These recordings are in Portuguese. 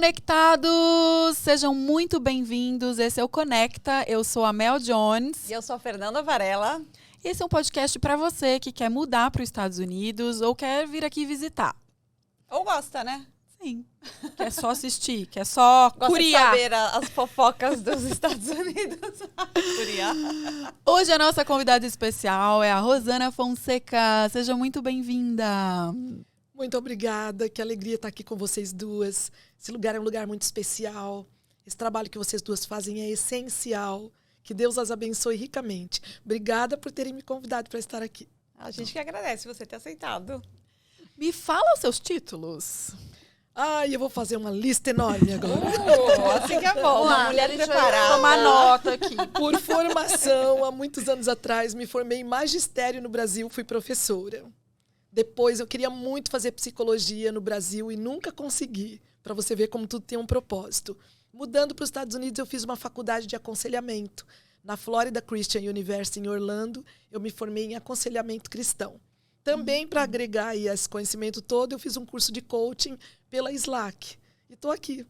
conectados! Sejam muito bem-vindos. Esse é o Conecta. Eu sou a Mel Jones. E eu sou a Fernanda Varela. Esse é um podcast para você que quer mudar para os Estados Unidos ou quer vir aqui visitar. Ou gosta, né? Sim. Quer só assistir, quer só curiar. Gosta de saber as fofocas dos Estados Unidos. Curiar. Hoje a nossa convidada especial é a Rosana Fonseca. Seja muito bem-vinda. Muito obrigada, que alegria estar aqui com vocês duas. Esse lugar é um lugar muito especial. Esse trabalho que vocês duas fazem é essencial. Que Deus as abençoe ricamente. Obrigada por terem me convidado para estar aqui. A gente que agradece você ter aceitado. Me fala os seus títulos. Ai, eu vou fazer uma lista enorme agora. Assim que é bom. Uma mulher preparada. Tomar nota aqui. Por formação, há muitos anos atrás, me formei em magistério no Brasil, fui professora. Depois eu queria muito fazer psicologia no Brasil e nunca consegui, para você ver como tudo tem um propósito. Mudando para os Estados Unidos, eu fiz uma faculdade de aconselhamento. Na Florida Christian University, em Orlando, eu me formei em aconselhamento cristão. Também, para agregar aí esse conhecimento todo, eu fiz um curso de coaching pela Slack. E estou aqui.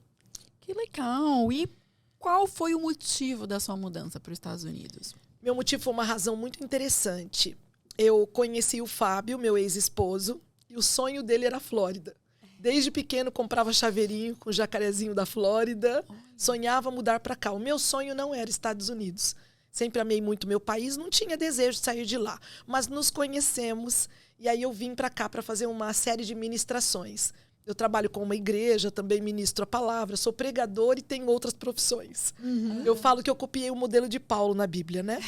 Que legal. E qual foi o motivo da sua mudança para os Estados Unidos? Meu motivo foi uma razão muito interessante. Eu conheci o Fábio, meu ex-esposo, e o sonho dele era a Flórida. Desde pequeno comprava chaveirinho com jacarezinho da Flórida, sonhava mudar para cá. O meu sonho não era Estados Unidos. Sempre amei muito meu país, não tinha desejo de sair de lá. Mas nos conhecemos e aí eu vim para cá para fazer uma série de ministrações. Eu trabalho com uma igreja, também ministro a palavra, sou pregador e tenho outras profissões. Eu falo que eu copiei o modelo de Paulo na Bíblia, né?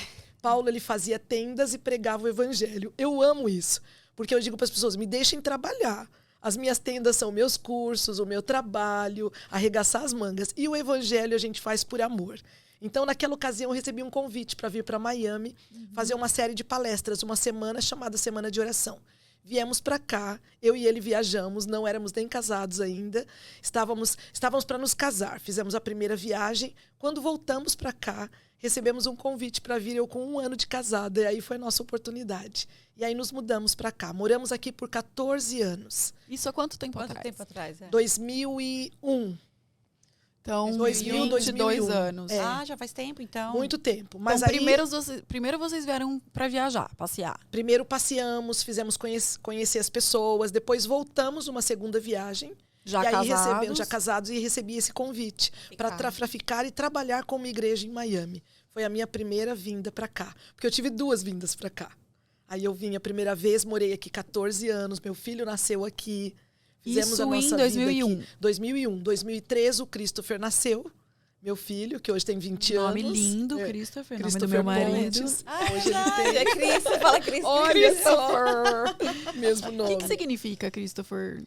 Paulo, ele fazia tendas e pregava o evangelho. Eu amo isso, porque eu digo para as pessoas, me deixem trabalhar. As minhas tendas são meus cursos, o meu trabalho, arregaçar as mangas. E o evangelho a gente faz por amor. Então, naquela ocasião, eu recebi um convite para vir para Miami, fazer uma série de palestras, uma semana chamada Semana de Oração. Viemos para cá, eu e ele viajamos, não éramos nem casados ainda, estávamos para nos casar, fizemos a primeira viagem. Quando voltamos para cá, recebemos um convite para vir, eu com 1 ano de casada, e aí foi a nossa oportunidade. E aí nos mudamos para cá, moramos aqui por 14 anos. Isso há quanto tempo atrás? Quanto tempo atrás? 2001. Então, 2000, 22 anos. É. Ah, já faz tempo, então. Muito tempo. Mas Então, aí, primeiro vocês vieram para viajar, passear. primeiro passeamos, fizemos conhecer as pessoas, depois voltamos uma segunda viagem. Já e aí casados. já casados e recebi esse convite para ficar e trabalhar como igreja em Miami. Foi a minha primeira vinda para cá, porque eu tive 2 vindas para cá. Aí eu vim a primeira vez, morei aqui 14 anos, meu filho nasceu aqui. Fizemos Isso a nossa em 2001. vida aqui. 2001. 2003 o Christopher nasceu, meu filho, que hoje tem 20 Nome anos. lindo, É. Christopher, nome do Christopher meu marido. Pontes. Ah, Hoje ele verdade. tem... É Cris, você fala Cris. Olha só! Mesmo O nome. que significa, Christopher?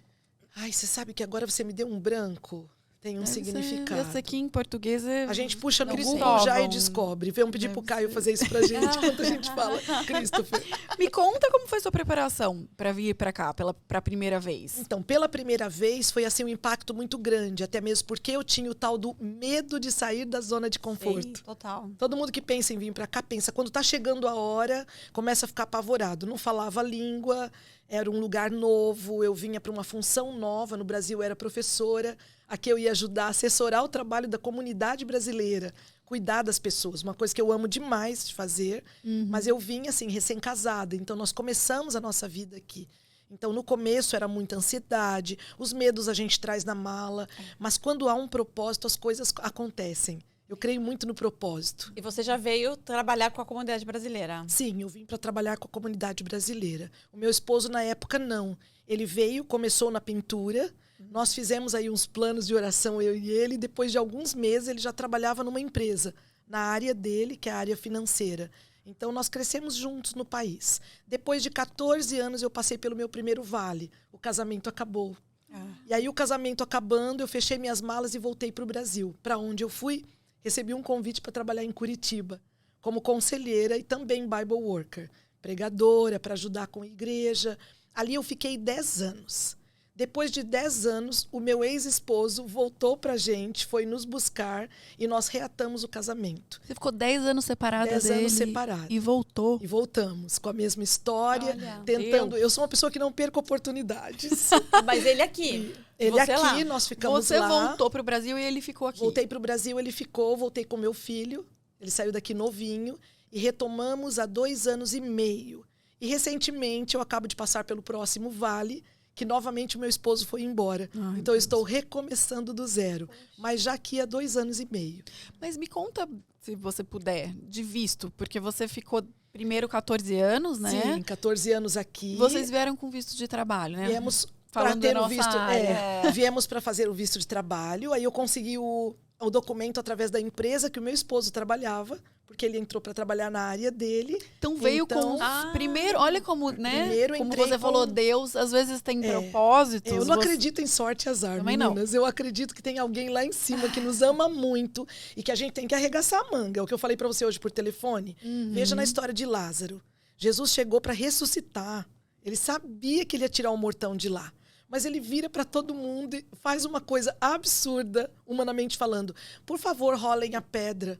Ai, você sabe que agora você me deu um branco? Tem um significado. Essa aqui em português é... A gente puxa no Google Cristóvão. já e descobre. Vamos pedir pro Caio fazer isso pra gente enquanto a gente fala Christopher. Me conta como foi sua preparação para vir para cá, pra primeira vez. Então, pela primeira vez, foi assim um impacto muito grande, até mesmo porque eu tinha o tal do medo de sair da zona de conforto. Sim, total. Todo mundo que pensa em vir para cá, pensa, quando tá chegando a hora, começa a ficar apavorado. Não falava a língua, era um lugar novo, eu vinha para uma função nova, no Brasil eu era professora, aqui eu ia ajudar a assessorar o trabalho da comunidade brasileira, cuidar das pessoas, uma coisa que eu amo demais de fazer, mas eu vim assim, recém-casada, então nós começamos a nossa vida aqui. Então, no começo era muita ansiedade, os medos a gente traz na mala, mas quando há um propósito, as coisas acontecem. Eu creio muito no propósito. E você já veio trabalhar com a comunidade brasileira? Sim, eu vim para trabalhar com a comunidade brasileira. O meu esposo, na época, não. Ele veio, começou na pintura, nós fizemos aí uns planos de oração, eu e ele, e depois de alguns meses ele já trabalhava numa empresa, na área dele, que é a área financeira. Então, nós crescemos juntos no país. Depois de 14 anos, eu passei pelo meu primeiro vale. O casamento acabou. E aí, o casamento acabando, eu fechei minhas malas e voltei para o Brasil. Para onde eu fui? Recebi um convite para trabalhar em Curitiba, como conselheira e também Bible worker. Pregadora, para ajudar com a igreja. Ali eu fiquei 10 anos. Depois de 10 anos, o meu ex-esposo voltou pra gente, foi nos buscar e nós reatamos o casamento. Você ficou 10 anos separada 10 dele anos separada. e voltou. E voltamos com a mesma história, Olha, tentando... Eu sou uma pessoa que não perco oportunidades. Mas ele aqui. Ele você aqui, lá. nós ficamos Você lá. voltou pro Brasil e ele ficou aqui. Voltei pro Brasil, ele ficou, voltei com meu filho. Ele saiu daqui novinho e retomamos há 2 anos e meio. E recentemente eu acabo de passar pelo próximo vale, que novamente o meu esposo foi embora. Ai, então eu estou recomeçando do zero. Mas já aqui há 2 anos e meio. Mas me conta, se você puder, de visto, porque você ficou primeiro 14 anos, né? Sim, 14 anos aqui. Vocês vieram com visto de trabalho, né? Viemos para Falando ter da o nossa visto. área. Viemos para fazer o visto de trabalho. Aí eu consegui o documento através da empresa que o meu esposo trabalhava, porque ele entrou para trabalhar na área dele. Então veio Então, com primeiro, olha como, né? primeiro Como entrei você falou, com- Deus às vezes tem propósitos. Eu não você- acredito em sorte e azar, Também não. meninas. Eu acredito que tem alguém lá em cima que nos ama muito e que a gente tem que arregaçar a manga. É o que eu falei para você hoje por telefone. Veja na história de Lázaro. Jesus chegou para ressuscitar. Ele sabia que ele ia tirar o mortão de lá. Mas ele vira para todo mundo e faz uma coisa absurda, humanamente falando. Por favor, rolem a pedra.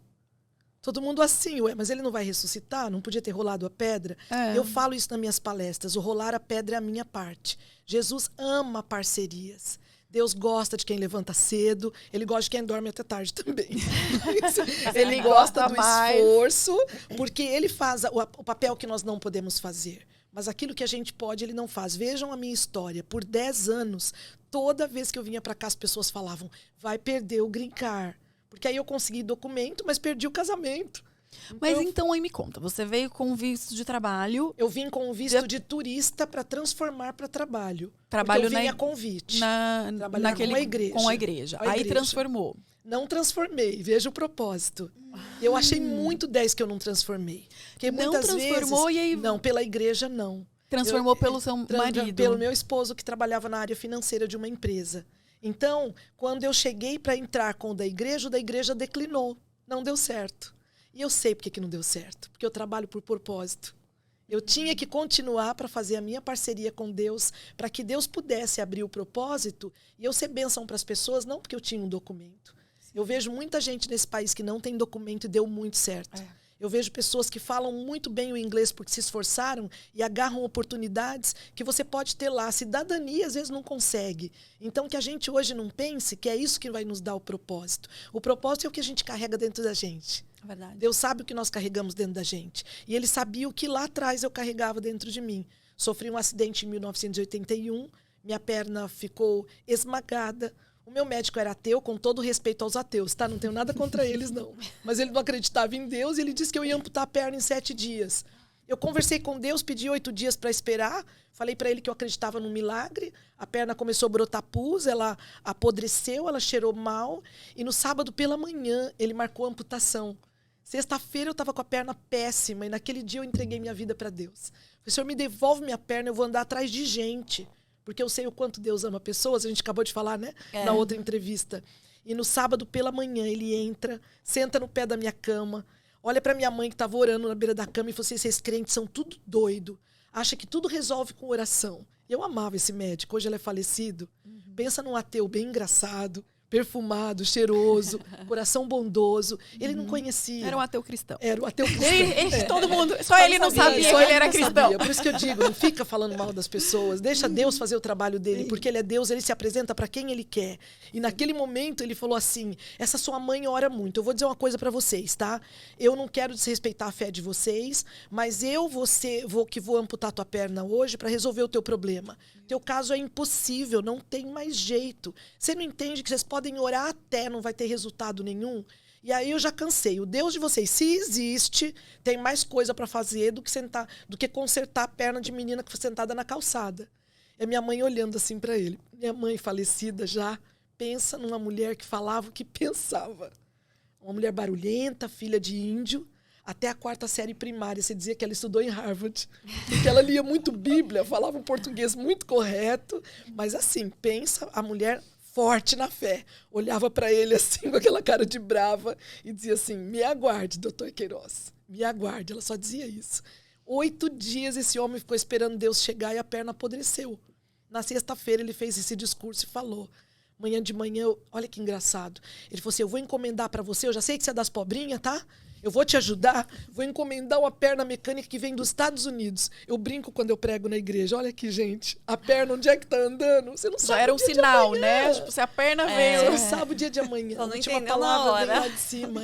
Todo mundo assim, ué, mas ele não vai ressuscitar? Não podia ter rolado a pedra? É. Eu falo isso nas minhas palestras. O rolar a pedra é a minha parte. Jesus ama parcerias. Deus gosta de quem levanta cedo. Ele gosta de quem dorme até tarde também. Ele gosta do esforço, porque ele faz o papel que nós não podemos fazer. Mas aquilo que a gente pode, ele não faz. Vejam a minha história. Por 10 anos, toda vez que eu vinha para cá, as pessoas falavam, vai perder o green card. Porque aí eu consegui documento, mas perdi o casamento. Mas então aí me conta, você veio com visto de trabalho, Eu vim com o visto de turista para transformar para trabalho. Trabalho porque eu vim na- a convite. trabalhar com a igreja. Com a igreja. Com a Aí igreja. transformou. Não transformei, veja o propósito. Eu achei muito 10 que eu não transformei. Porque Não muitas transformou vezes, e aí- não, pela igreja não. Transformou pelo seu marido. Pelo meu esposo que trabalhava na área financeira de uma empresa. Então, quando eu cheguei para entrar com o da igreja declinou. Não deu certo. E eu sei por que não deu certo. Porque eu trabalho por propósito. Eu tinha que continuar para fazer a minha parceria com Deus, para que Deus pudesse abrir o propósito e eu ser bênção para as pessoas, não porque eu tinha um documento. Eu vejo muita gente nesse país que não tem documento e deu muito certo. Eu vejo pessoas que falam muito bem o inglês porque se esforçaram e agarram oportunidades que você pode ter lá. A cidadania, às vezes, não consegue. Então, que a gente hoje não pense que é isso que vai nos dar o propósito. O propósito é o que a gente carrega dentro da gente. Verdade. Deus sabe o que nós carregamos dentro da gente. E Ele sabia o que lá atrás eu carregava dentro de mim. Sofri um acidente em 1981, minha perna ficou esmagada. O meu médico era ateu, com todo respeito aos ateus, tá? Não tenho nada contra eles, não. Mas ele não acreditava em Deus e ele disse que eu ia amputar a perna em 7 dias. Eu conversei com Deus, pedi 8 dias para esperar. Falei para ele que eu acreditava no milagre. A perna começou a brotar pus, ela apodreceu, ela cheirou mal. E no sábado pela manhã, ele marcou a amputação. Sexta-feira eu estava com a perna péssima e naquele dia eu entreguei minha vida para Deus. Falei, Senhor, me devolve minha perna, eu vou andar atrás de gente. Porque eu sei o quanto Deus ama pessoas, a gente acabou de falar, né? Na outra entrevista. E no sábado pela manhã ele entra, senta no pé da minha cama, olha para minha mãe que estava orando na beira da cama e falou assim, vocês crentes são tudo doido, acha que tudo resolve com oração. Eu amava esse médico, hoje ele é falecido. Pensa num ateu bem engraçado, perfumado, cheiroso, coração bondoso. Ele não conhecia. Era um ateu cristão. Era o ateu cristão. Todo mundo, só ele não sabia Só que ele era não cristão. sabia. Por isso que eu digo, não fica falando mal das pessoas. Deixa Deus fazer o trabalho dele, porque ele é Deus, ele se apresenta para quem ele quer. E naquele momento ele falou assim, essa sua mãe ora muito. Eu vou dizer uma coisa para vocês, tá? Eu não quero desrespeitar a fé de vocês, mas eu vou amputar tua perna hoje para resolver o teu problema. Teu caso é impossível, não tem mais jeito. Você não entende que vocês podem orar até, não vai ter resultado nenhum? E aí eu já cansei. O Deus de vocês, se existe, tem mais coisa para fazer do que consertar a perna de menina que foi sentada na calçada. É minha mãe olhando assim para ele. Minha mãe falecida já, pensa numa mulher que falava o que pensava. Uma mulher barulhenta, filha de índio, até a 4ª série primária. Você dizia que ela estudou em Harvard, porque ela lia muito Bíblia, falava um português muito correto, mas assim, pensa a mulher forte na fé. Olhava para ele assim, com aquela cara de brava, e dizia assim, me aguarde, doutor Queiroz, me aguarde. Ela só dizia isso. 8 dias esse homem ficou esperando Deus chegar e a perna apodreceu. Na sexta-feira ele fez esse discurso e falou. Manhã de manhã, olha que engraçado. Ele falou assim, eu vou encomendar para você, eu já sei que você é das pobrinhas, tá? Eu vou te ajudar, vou encomendar uma perna mecânica que vem dos Estados Unidos. Eu brinco quando eu prego na igreja. Olha aqui, gente, a perna, onde é que tá andando? Você não sabe. Já era um sinal, né? Tipo, se a perna veio. Você não sabe o dia de amanhã. Só não A última entendeu na palavra hora. veio lá de cima.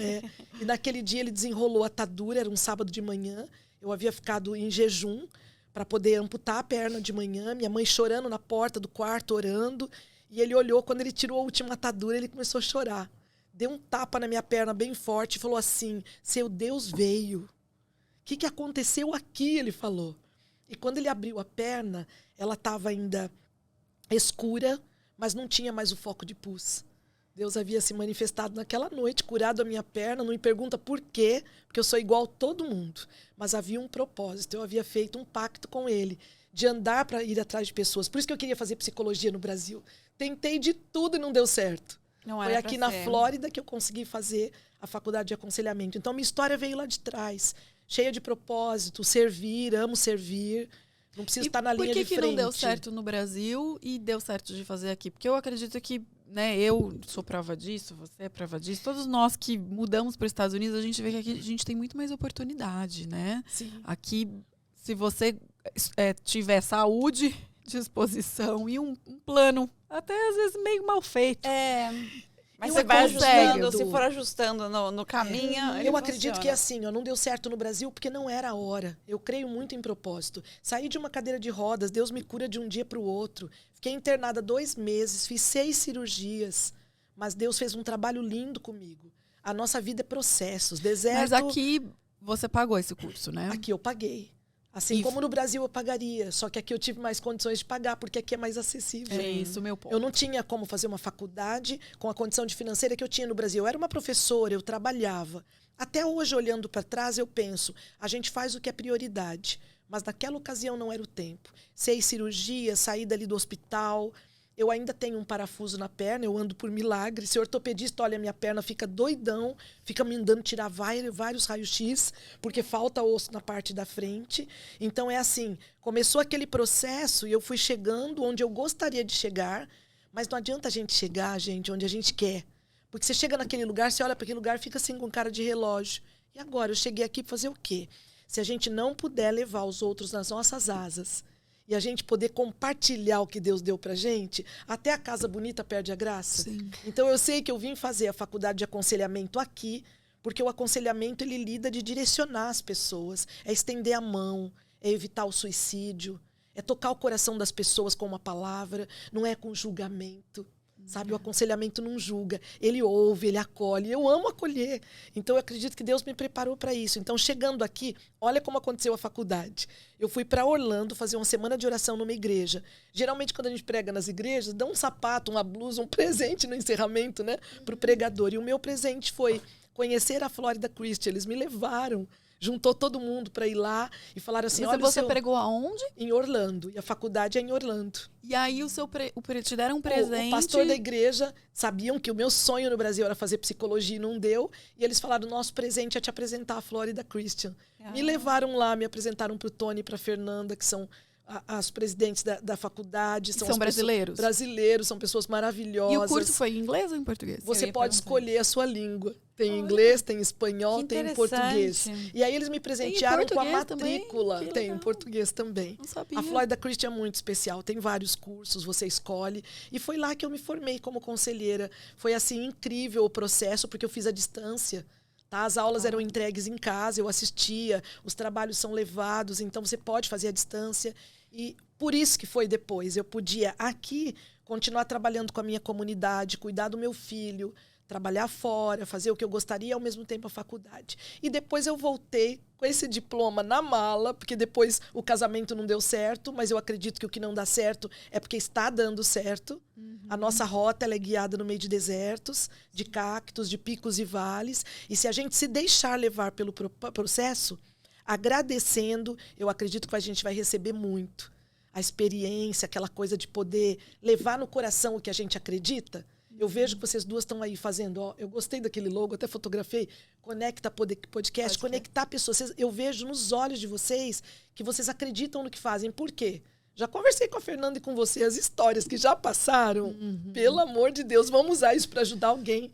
E naquele dia ele desenrolou a atadura, era um sábado de manhã. Eu havia ficado em jejum para poder amputar a perna de manhã. Minha mãe chorando na porta do quarto, orando. E ele olhou, quando ele tirou a última atadura, ele começou a chorar. Deu um tapa na minha perna bem forte e falou assim, seu Deus veio. O que aconteceu aqui? Ele falou. E quando ele abriu a perna, ela estava ainda escura, mas não tinha mais o foco de pus. Deus havia se manifestado naquela noite, curado a minha perna. Não me pergunta por quê, porque eu sou igual a todo mundo. Mas havia um propósito, eu havia feito um pacto com ele, de andar para ir atrás de pessoas. Por isso que eu queria fazer psicologia no Brasil. Tentei de tudo e não deu certo. Foi aqui na Flórida que eu consegui fazer a faculdade de aconselhamento. Então, minha história veio lá de trás, cheia de propósito, servir, amo servir. Não preciso estar na linha de frente. Por que não deu certo no Brasil e deu certo de fazer aqui? Porque eu acredito que, né, eu sou prova disso, você é prova disso. Todos nós que mudamos para os Estados Unidos, a gente vê que aqui a gente tem muito mais oportunidade, né? Sim. Aqui, se você tiver saúde, disposição e um plano, até às vezes meio mal feito. Mas Eu você vai aconselho. ajustando, se for ajustando no caminho, ele Eu acredito funciona. que assim, ó, não deu certo no Brasil porque não era a hora. Eu creio muito em propósito. Saí de uma cadeira de rodas, Deus me cura de um dia para o outro. Fiquei internada 2 meses, fiz 6 cirurgias, mas Deus fez um trabalho lindo comigo. A nossa vida é processos, deserto. Mas aqui você pagou esse curso, né? Aqui eu paguei. Assim como no Brasil eu pagaria, só que aqui eu tive mais condições de pagar, porque aqui é mais acessível. É isso, meu ponto. Eu não tinha como fazer uma faculdade com a condição de financeira que eu tinha no Brasil. Eu era uma professora, eu trabalhava. Até hoje, olhando para trás, eu penso, a gente faz o que é prioridade. Mas naquela ocasião não era o tempo. 6 cirurgias, saí dali do hospital. Eu ainda tenho um parafuso na perna, eu ando por milagre. Se o ortopedista olha a minha perna, fica doidão, fica me mandando tirar vários raios-x, porque falta osso na parte da frente. Então é assim, começou aquele processo e eu fui chegando onde eu gostaria de chegar, mas não adianta a gente chegar, gente, onde a gente quer. Porque você chega naquele lugar, você olha para aquele lugar, fica assim com cara de relógio. E agora, eu cheguei aqui para fazer o quê? Se a gente não puder levar os outros nas nossas asas, e a gente poder compartilhar o que Deus deu pra gente, até a casa bonita perde a graça. Sim. Então eu sei que eu vim fazer a faculdade de aconselhamento aqui, porque o aconselhamento ele lida de direcionar as pessoas, é estender a mão, é evitar o suicídio, é tocar o coração das pessoas com uma palavra, não é com julgamento. Sabe, o aconselhamento não julga, ele ouve, ele acolhe. Eu amo acolher. Então, eu acredito que Deus me preparou para isso. Então, chegando aqui, olha como aconteceu a faculdade. Eu fui para Orlando fazer uma semana de oração numa igreja. Geralmente, quando a gente prega nas igrejas, dá um sapato, uma blusa, um presente no encerramento, né, para o pregador. E o meu presente foi conhecer a Florida Christian. Eles me levaram. Juntou todo mundo para ir lá e falaram assim, olha, você pregou aonde? Em Orlando. E a faculdade é em Orlando. E aí te deram um presente. O pastor da igreja sabiam que o meu sonho no Brasil era fazer psicologia e não deu. E eles falaram, nosso presente é te apresentar a Florida Christian. Me levaram lá, me apresentaram para o Tony e para a Fernanda, que são as presidentes da faculdade. São brasileiros? Brasileiros, são pessoas maravilhosas. E o curso foi em inglês ou em português? Você pode escolher a sua língua. Tem inglês, tem espanhol, tem português. E aí eles me presentearam com a matrícula. Tem em português também. Não sabia. A Florida Christian é muito especial. Tem vários cursos, você escolhe. E foi lá que eu me formei como conselheira. Foi assim incrível o processo, porque eu fiz à distância. Tá? As aulas eram entregues em casa, eu assistia, os trabalhos são levados, então você pode fazer à distância. E por isso que foi depois. Eu podia aqui continuar trabalhando com a minha comunidade, cuidar do meu filho, trabalhar fora, fazer o que eu gostaria e ao mesmo tempo a faculdade. E depois eu voltei com esse diploma na mala, porque depois o casamento não deu certo, mas eu acredito que o que não dá certo é porque está dando certo. A nossa rota ela é guiada no meio de desertos, de cactos, de picos e vales. E se a gente se deixar levar pelo processo, agradecendo, eu acredito que a gente vai receber muito. A experiência, aquela coisa de poder levar no coração o que a gente acredita. Eu vejo que vocês duas estão aí fazendo, ó, eu gostei daquele logo, até fotografei, Conecta Podcast, conectar pessoas. Eu vejo nos olhos de vocês que vocês acreditam no que fazem. Por quê? Já conversei com a Fernanda e com você, as histórias que já passaram. Pelo amor de Deus, vamos usar isso para ajudar alguém.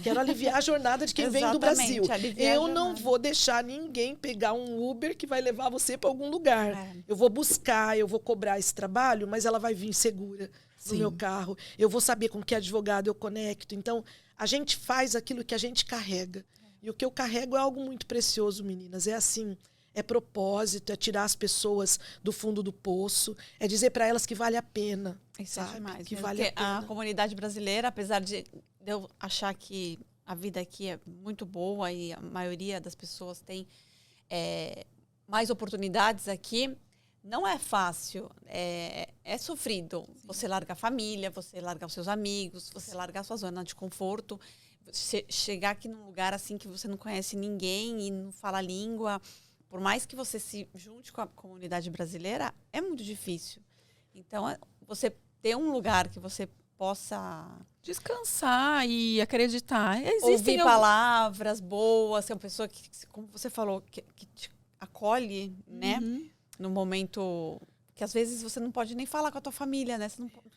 Quero aliviar a jornada de quem vem do Brasil. Eu não vou deixar ninguém pegar um Uber que vai levar você para algum lugar. Eu vou buscar, eu vou cobrar esse trabalho, mas ela vai vir segura no meu carro. Eu vou saber com que advogado eu conecto. Então, a gente faz aquilo que a gente carrega. E o que eu carrego é algo muito precioso, meninas. É assim... É propósito, é tirar as pessoas do fundo do poço, é dizer para elas que vale a pena. Isso sabe? é demais. Que Mesmo vale a pena. A comunidade brasileira, apesar de eu achar que a vida aqui é muito boa e a maioria das pessoas tem mais oportunidades aqui, não é fácil, é sofrido. Você larga a família, você larga os seus amigos, você larga a sua zona de conforto, chegar aqui num lugar assim que você não conhece ninguém e não fala a língua. Por mais que você se junte com a comunidade brasileira, é muito difícil. Então, você ter um lugar que você possa... descansar e acreditar. Ouvir palavras boas, ser uma pessoa que, como você falou, que te acolhe, né? No momento... que às vezes você não pode nem falar com a tua família, né? Você não pode...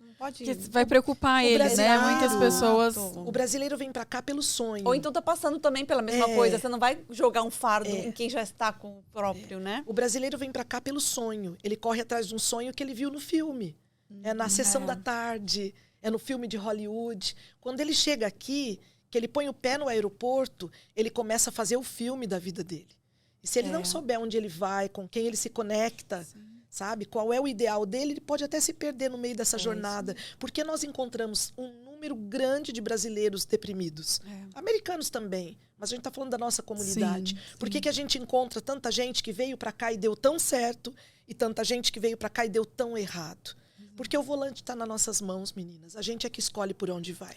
Que vai preocupar eles, né? Muitas pessoas... O brasileiro vem pra cá pelo sonho. Ou então tá passando também pela mesma coisa. Você não vai jogar um fardo em quem já está com o próprio, né? O brasileiro vem pra cá pelo sonho. Ele corre atrás de um sonho que ele viu no filme. É na sessão da tarde, é no filme de Hollywood. Quando ele chega aqui, que ele põe o pé no aeroporto, ele começa a fazer o filme da vida dele. E se ele não souber onde ele vai, com quem ele se conecta... sabe? Qual é o ideal dele, ele pode até se perder no meio dessa jornada. Porque nós encontramos um número grande de brasileiros deprimidos. Americanos também. Mas a gente está falando da nossa comunidade. Por que a gente encontra tanta gente que veio para cá e deu tão certo e tanta gente que veio para cá e deu tão errado? Porque o volante está nas nossas mãos, meninas. A gente é que escolhe por onde vai.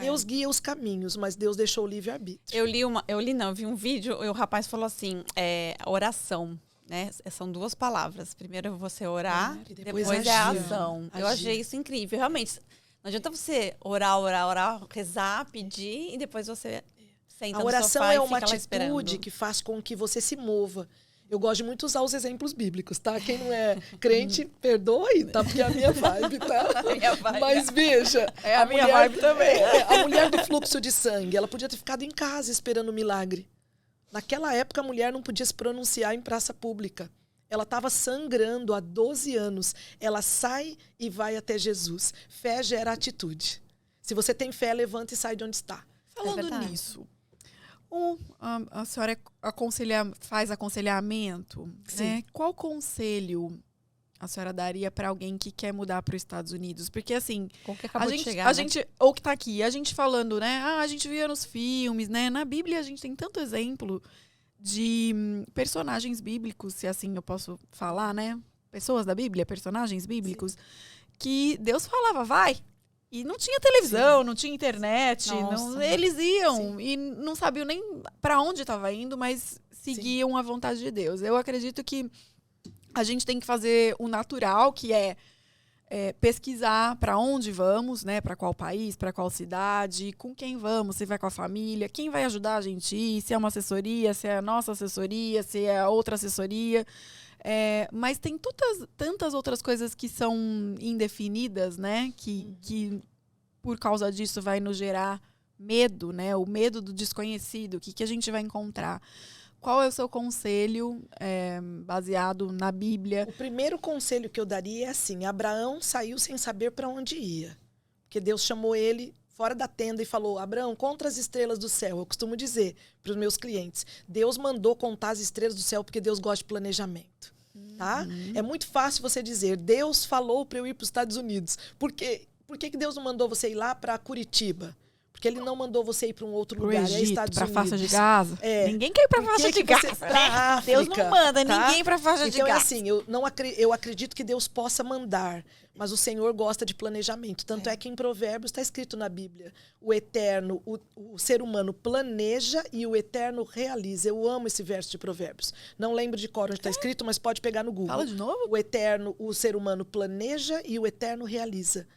Deus guia os caminhos, mas Deus deixou o livre-arbítrio. Eu vi um vídeo e o rapaz falou assim, oração. Né? São duas palavras. Primeiro você orar, e depois é a ação. Eu achei isso incrível. Realmente, não adianta você orar, rezar, pedir e depois você senta no sofá. A oração é uma atitude que que faz com que você se mova. Eu gosto de muito usar os exemplos bíblicos, tá? Quem não é crente, perdoe, tá? Porque é a minha vibe, tá? Minha vibe. Mas veja... É a minha vibe também. A mulher do fluxo de sangue, ela podia ter ficado em casa esperando o milagre. Naquela época, a mulher não podia se pronunciar em praça pública. Ela estava sangrando há 12 anos. Ela sai e vai até Jesus. Fé gera atitude. Se você tem fé, levanta e sai de onde está. Falando nisso, a senhora faz aconselhamento, né? Qual conselho a senhora daria para alguém que quer mudar para os Estados Unidos? Porque assim, a gente ou que está aqui, a gente falando, né? A gente via nos filmes, né? Na Bíblia a gente tem tanto exemplo de personagens bíblicos, se assim eu posso falar, né? Pessoas da Bíblia, personagens bíblicos, que Deus falava, vai. E não tinha televisão, não tinha internet, eles iam e não sabiam nem para onde estava indo, mas seguiam a vontade de Deus. Eu acredito que a gente tem que fazer o natural, que é pesquisar para onde vamos, né? Para qual país, para qual cidade, com quem vamos, se vai com a família, quem vai ajudar a gente a ir, se é uma assessoria, se é a nossa assessoria, se é a outra assessoria. Mas tem tantas outras coisas que são indefinidas, né? Que por causa disso vai nos gerar medo, né? O medo do desconhecido, o que a gente vai encontrar. Qual é o seu conselho baseado na Bíblia? O primeiro conselho que eu daria é assim, Abraão saiu sem saber para onde ia. Porque Deus chamou ele fora da tenda e falou, Abraão, conta as estrelas do céu. Eu costumo dizer para os meus clientes, Deus mandou contar as estrelas do céu porque Deus gosta de planejamento. Tá? É muito fácil você dizer, Deus falou para eu ir para os Estados Unidos. Por que Deus não mandou você ir lá para Curitiba? Porque ele não mandou você ir para um outro lugar. Egito, Estados para a Unidos. faixa de Gaza. Ninguém quer ir para a faixa de Gaza. Pra África, Deus não manda ninguém para a faixa de Gaza. Então é assim, eu acredito que Deus possa mandar, mas o Senhor gosta de planejamento. Tanto é que em Provérbios está escrito na Bíblia, o eterno, o ser humano planeja e o eterno realiza. Eu amo esse verso de Provérbios. Não lembro de cor onde está escrito, mas pode pegar no Google. Fala de novo. O eterno, o ser humano planeja e o eterno realiza.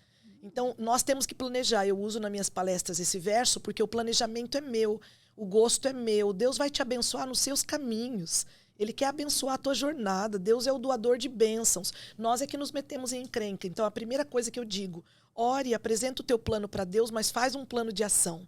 Então, nós temos que planejar. Eu uso nas minhas palestras esse verso porque o planejamento é meu, o gosto é meu. Deus vai te abençoar nos seus caminhos. Ele quer abençoar a tua jornada. Deus é o doador de bênçãos. Nós é que nos metemos em encrenca. Então, a primeira coisa que eu digo, ore, apresenta o teu plano para Deus, mas faz um plano de ação.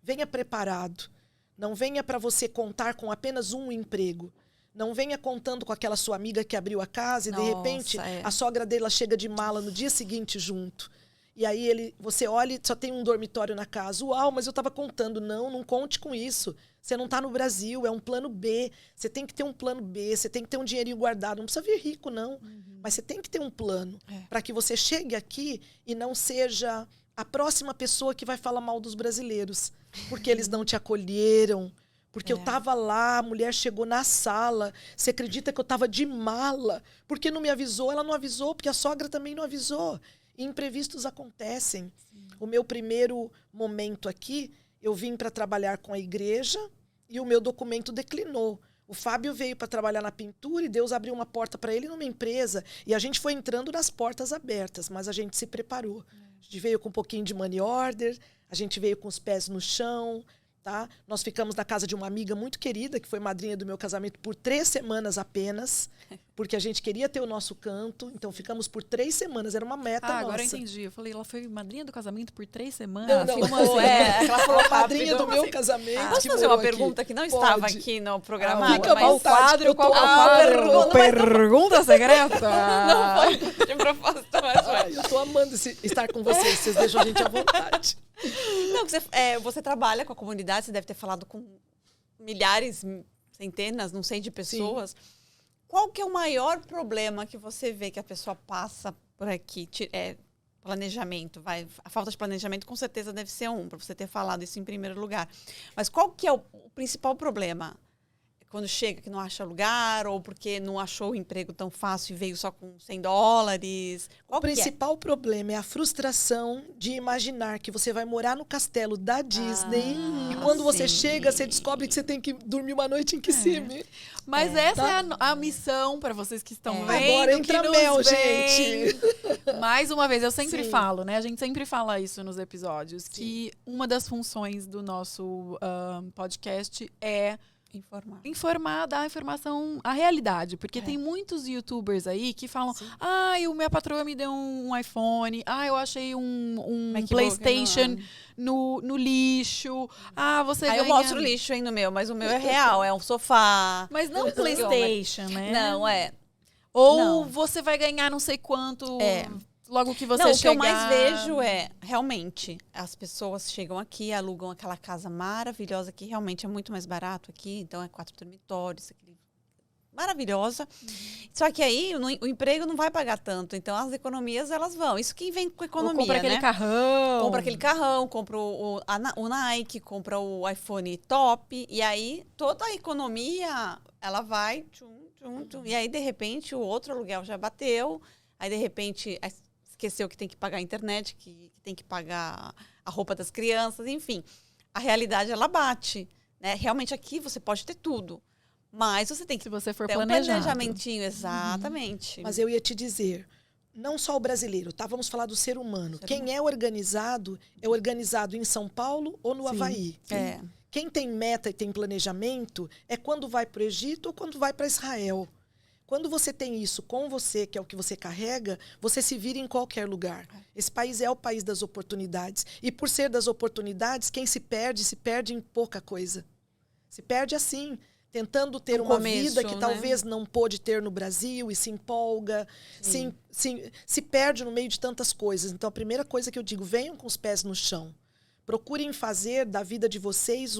Venha preparado. Não venha para você contar com apenas um emprego. Não venha contando com aquela sua amiga que abriu a casa e, de repente, a sogra dela chega de mala no dia seguinte junto. E aí você olha e só tem um dormitório na casa. Uau, mas eu estava contando. Não conte com isso. Você não está no Brasil, é um plano B. Você tem que ter um plano B, você tem que ter um dinheirinho guardado. Não precisa vir rico, não. Mas você tem que ter um plano para que você chegue aqui e não seja a próxima pessoa que vai falar mal dos brasileiros. Porque eles não te acolheram. Porque eu estava lá, a mulher chegou na sala. Você acredita que eu estava de mala? Porque não me avisou? Ela não avisou, porque a sogra também não avisou. E imprevistos acontecem. Sim. O meu primeiro momento aqui, eu vim para trabalhar com a igreja e o meu documento declinou. O Fábio veio para trabalhar na pintura e Deus abriu uma porta para ele numa empresa. E a gente foi entrando nas portas abertas, mas a gente se preparou. A gente veio com um pouquinho de money order, a gente veio com os pés no chão. Tá? Nós ficamos na casa de uma amiga muito querida, que foi madrinha do meu casamento por 3 semanas apenas, porque a gente queria ter o nosso canto, então ficamos por 3 semanas, era uma meta nossa. Agora eu entendi. Eu falei, ela foi madrinha do casamento por 3 semanas? Não, ela falou madrinha do meu casamento. Posso fazer uma pergunta que não estava aqui no programa? Fica à vontade. Qual pergunta secreta? Não foi de propósito, mas foi. Eu tô amando estar com vocês deixam a gente à vontade. Não, você trabalha com a comunidade, você deve ter falado com milhares, centenas, não sei, de pessoas. Sim. Qual que é o maior problema que você vê que a pessoa passa por aqui? Planejamento, a falta de planejamento com certeza deve ser para você ter falado isso em primeiro lugar. Mas qual que é o principal problema? Quando chega que não acha lugar, ou porque não achou o emprego tão fácil e veio só com $100? O principal problema é a frustração de imaginar que você vai morar no castelo da Disney e quando você chega, você descobre que você tem que dormir uma noite em Kissimmee. Mas essa é a missão para vocês que estão vendo. Agora entra mel, gente. Mais uma vez, eu sempre falo, né? A gente sempre fala isso nos episódios, que uma das funções do nosso podcast é informar, dar a informação, a realidade. Porque tem muitos youtubers aí que falam, minha patroa me deu um iPhone, eu achei um PlayStation no lixo, você ganha... eu mostro o lixo aí no meu, mas o meu é real, é um sofá. Mas não PlayStation, né? Não, Ou você vai ganhar não sei quanto... Logo que você chegar... O que eu mais vejo realmente, as pessoas chegam aqui, alugam aquela casa maravilhosa, que realmente é muito mais barato aqui, então é 4 dormitórios, maravilhosa. Só que aí o emprego não vai pagar tanto, então as economias elas vão. Isso quem vem com economia, compra aquele carrão. Compra aquele carrão, compra o Nike, compra o iPhone top, e aí toda a economia, ela vai, e aí de repente o outro aluguel já bateu, aí de repente... esqueceu que tem que pagar a internet, que tem que pagar a roupa das crianças, enfim. A realidade, ela bate, né? Realmente aqui você pode ter tudo, mas você tem que se você for ter um planejamentinho, exatamente. Mas eu ia te dizer, não só o brasileiro, tá? Vamos falar do ser humano. Quem é organizado em São Paulo ou no Havaí. Quem tem meta e tem planejamento é quando vai para o Egito ou quando vai para Israel. Quando você tem isso com você, que é o que você carrega, você se vira em qualquer lugar. Esse país é o país das oportunidades. E por ser das oportunidades, quem se perde em pouca coisa. Se perde assim, tentando ter uma vida que talvez não pôde ter no Brasil e se empolga, se perde no meio de tantas coisas. Então, a primeira coisa que eu digo, venham com os pés no chão. Procurem fazer da vida de vocês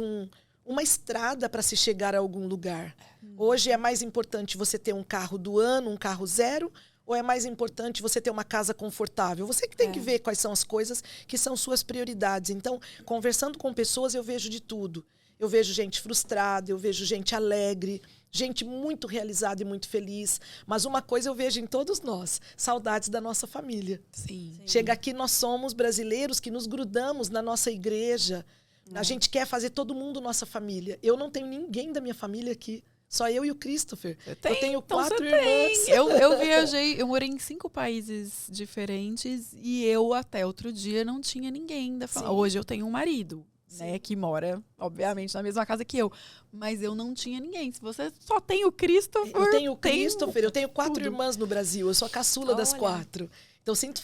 uma estrada para se chegar a algum lugar. Hoje é mais importante você ter um carro do ano, um carro zero, ou é mais importante você ter uma casa confortável? Você que tem que ver quais são as coisas que são suas prioridades. Então, conversando com pessoas, eu vejo de tudo. Eu vejo gente frustrada, eu vejo gente alegre, gente muito realizada e muito feliz. Mas uma coisa eu vejo em todos nós, saudades da nossa família. Sim. Chega aqui, nós somos brasileiros que nos grudamos na nossa igreja. A gente quer fazer todo mundo nossa família. Eu não tenho ninguém da minha família aqui. Só eu e o Christopher. Eu tenho 4 irmãs. Eu viajei, eu morei em 5 países diferentes e eu até outro dia não tinha ninguém da família. Hoje eu tenho um marido. né, que mora, obviamente, na mesma casa que eu. Mas eu não tinha ninguém. Se você só tem o Christopher... Eu tenho o Christopher, eu tenho 4 tudo. irmãs no Brasil. Eu sou a caçula das 4. Então, eu sinto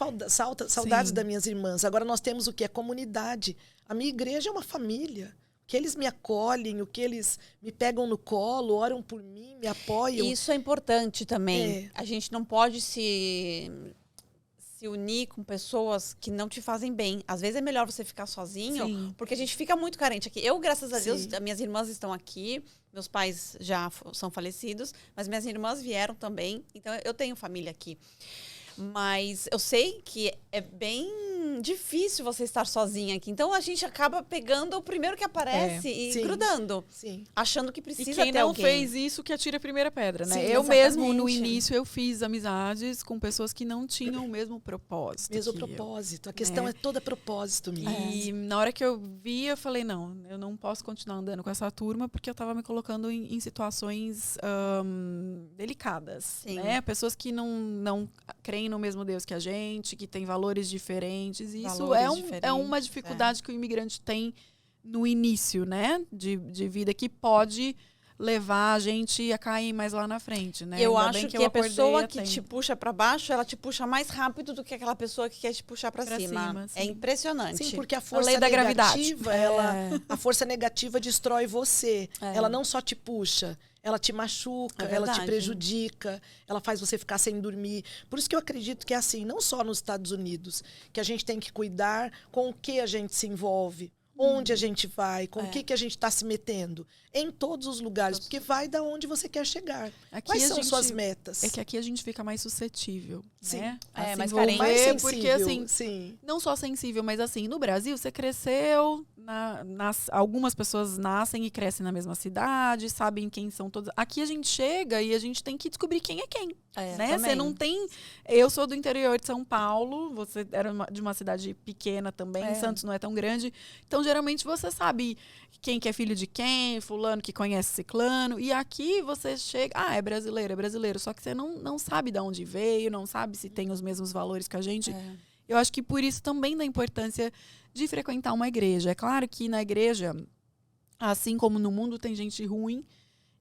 saudades das minhas irmãs. Agora, nós temos o que? A comunidade. A minha igreja é uma família. O que eles me acolhem, o que eles me pegam no colo, oram por mim, me apoiam. Isso é importante também. A gente não pode se unir com pessoas que não te fazem bem. Às vezes é melhor você ficar sozinho, porque a gente fica muito carente aqui. Eu, graças a Deus, minhas irmãs estão aqui, meus pais já são falecidos, mas minhas irmãs vieram também, então eu tenho família aqui. Mas eu sei que é bem difícil você estar sozinha aqui. Então a gente acaba pegando o primeiro que aparece e grudando. Sim. Achando que precisa ter alguém. E quem não fez isso que atira a primeira pedra, né? Sim, eu mesmo, no início, eu fiz amizades com pessoas que não tinham o mesmo propósito. A questão é toda propósito mesmo. E na hora que eu vi, eu falei, não, eu não posso continuar andando com essa turma porque eu estava me colocando em situações delicadas, né? Pessoas que não creem no mesmo Deus que a gente, que tem valores diferentes. E isso é uma dificuldade que o imigrante tem no início, né? De vida, que pode levar a gente a cair mais lá na frente, né? Eu acho que a pessoa que te puxa para baixo, ela te puxa mais rápido do que aquela pessoa que quer te puxar para cima. É impressionante. Sim, porque a força negativa, a força negativa destrói você. Ela não só te puxa, ela te machuca, ela te prejudica, ela faz você ficar sem dormir. Por isso que eu acredito que é assim, não só nos Estados Unidos, que a gente tem que cuidar com o que a gente se envolve, onde a gente vai, com o que a gente está se metendo. Em todos os lugares, porque vai da onde você quer chegar. Quais são suas metas? É que aqui a gente fica mais suscetível, né? Assim, mais carente. Mais sensível, porque assim, não só sensível, mas assim, no Brasil você cresceu, algumas pessoas nascem e crescem na mesma cidade, sabem quem são todos. Aqui a gente chega e a gente tem que descobrir quem é quem. Né? Você não tem... Eu sou do interior de São Paulo, você era de uma cidade pequena também, Santos não é tão grande. Então, geralmente, você sabe quem que é filho de quem, fulano que conhece ciclano. E aqui você chega... é brasileiro. Só que você não sabe de onde veio, não sabe se tem os mesmos valores que a gente. Eu acho que por isso também da importância de frequentar uma igreja. É claro que na igreja, assim como no mundo, tem gente ruim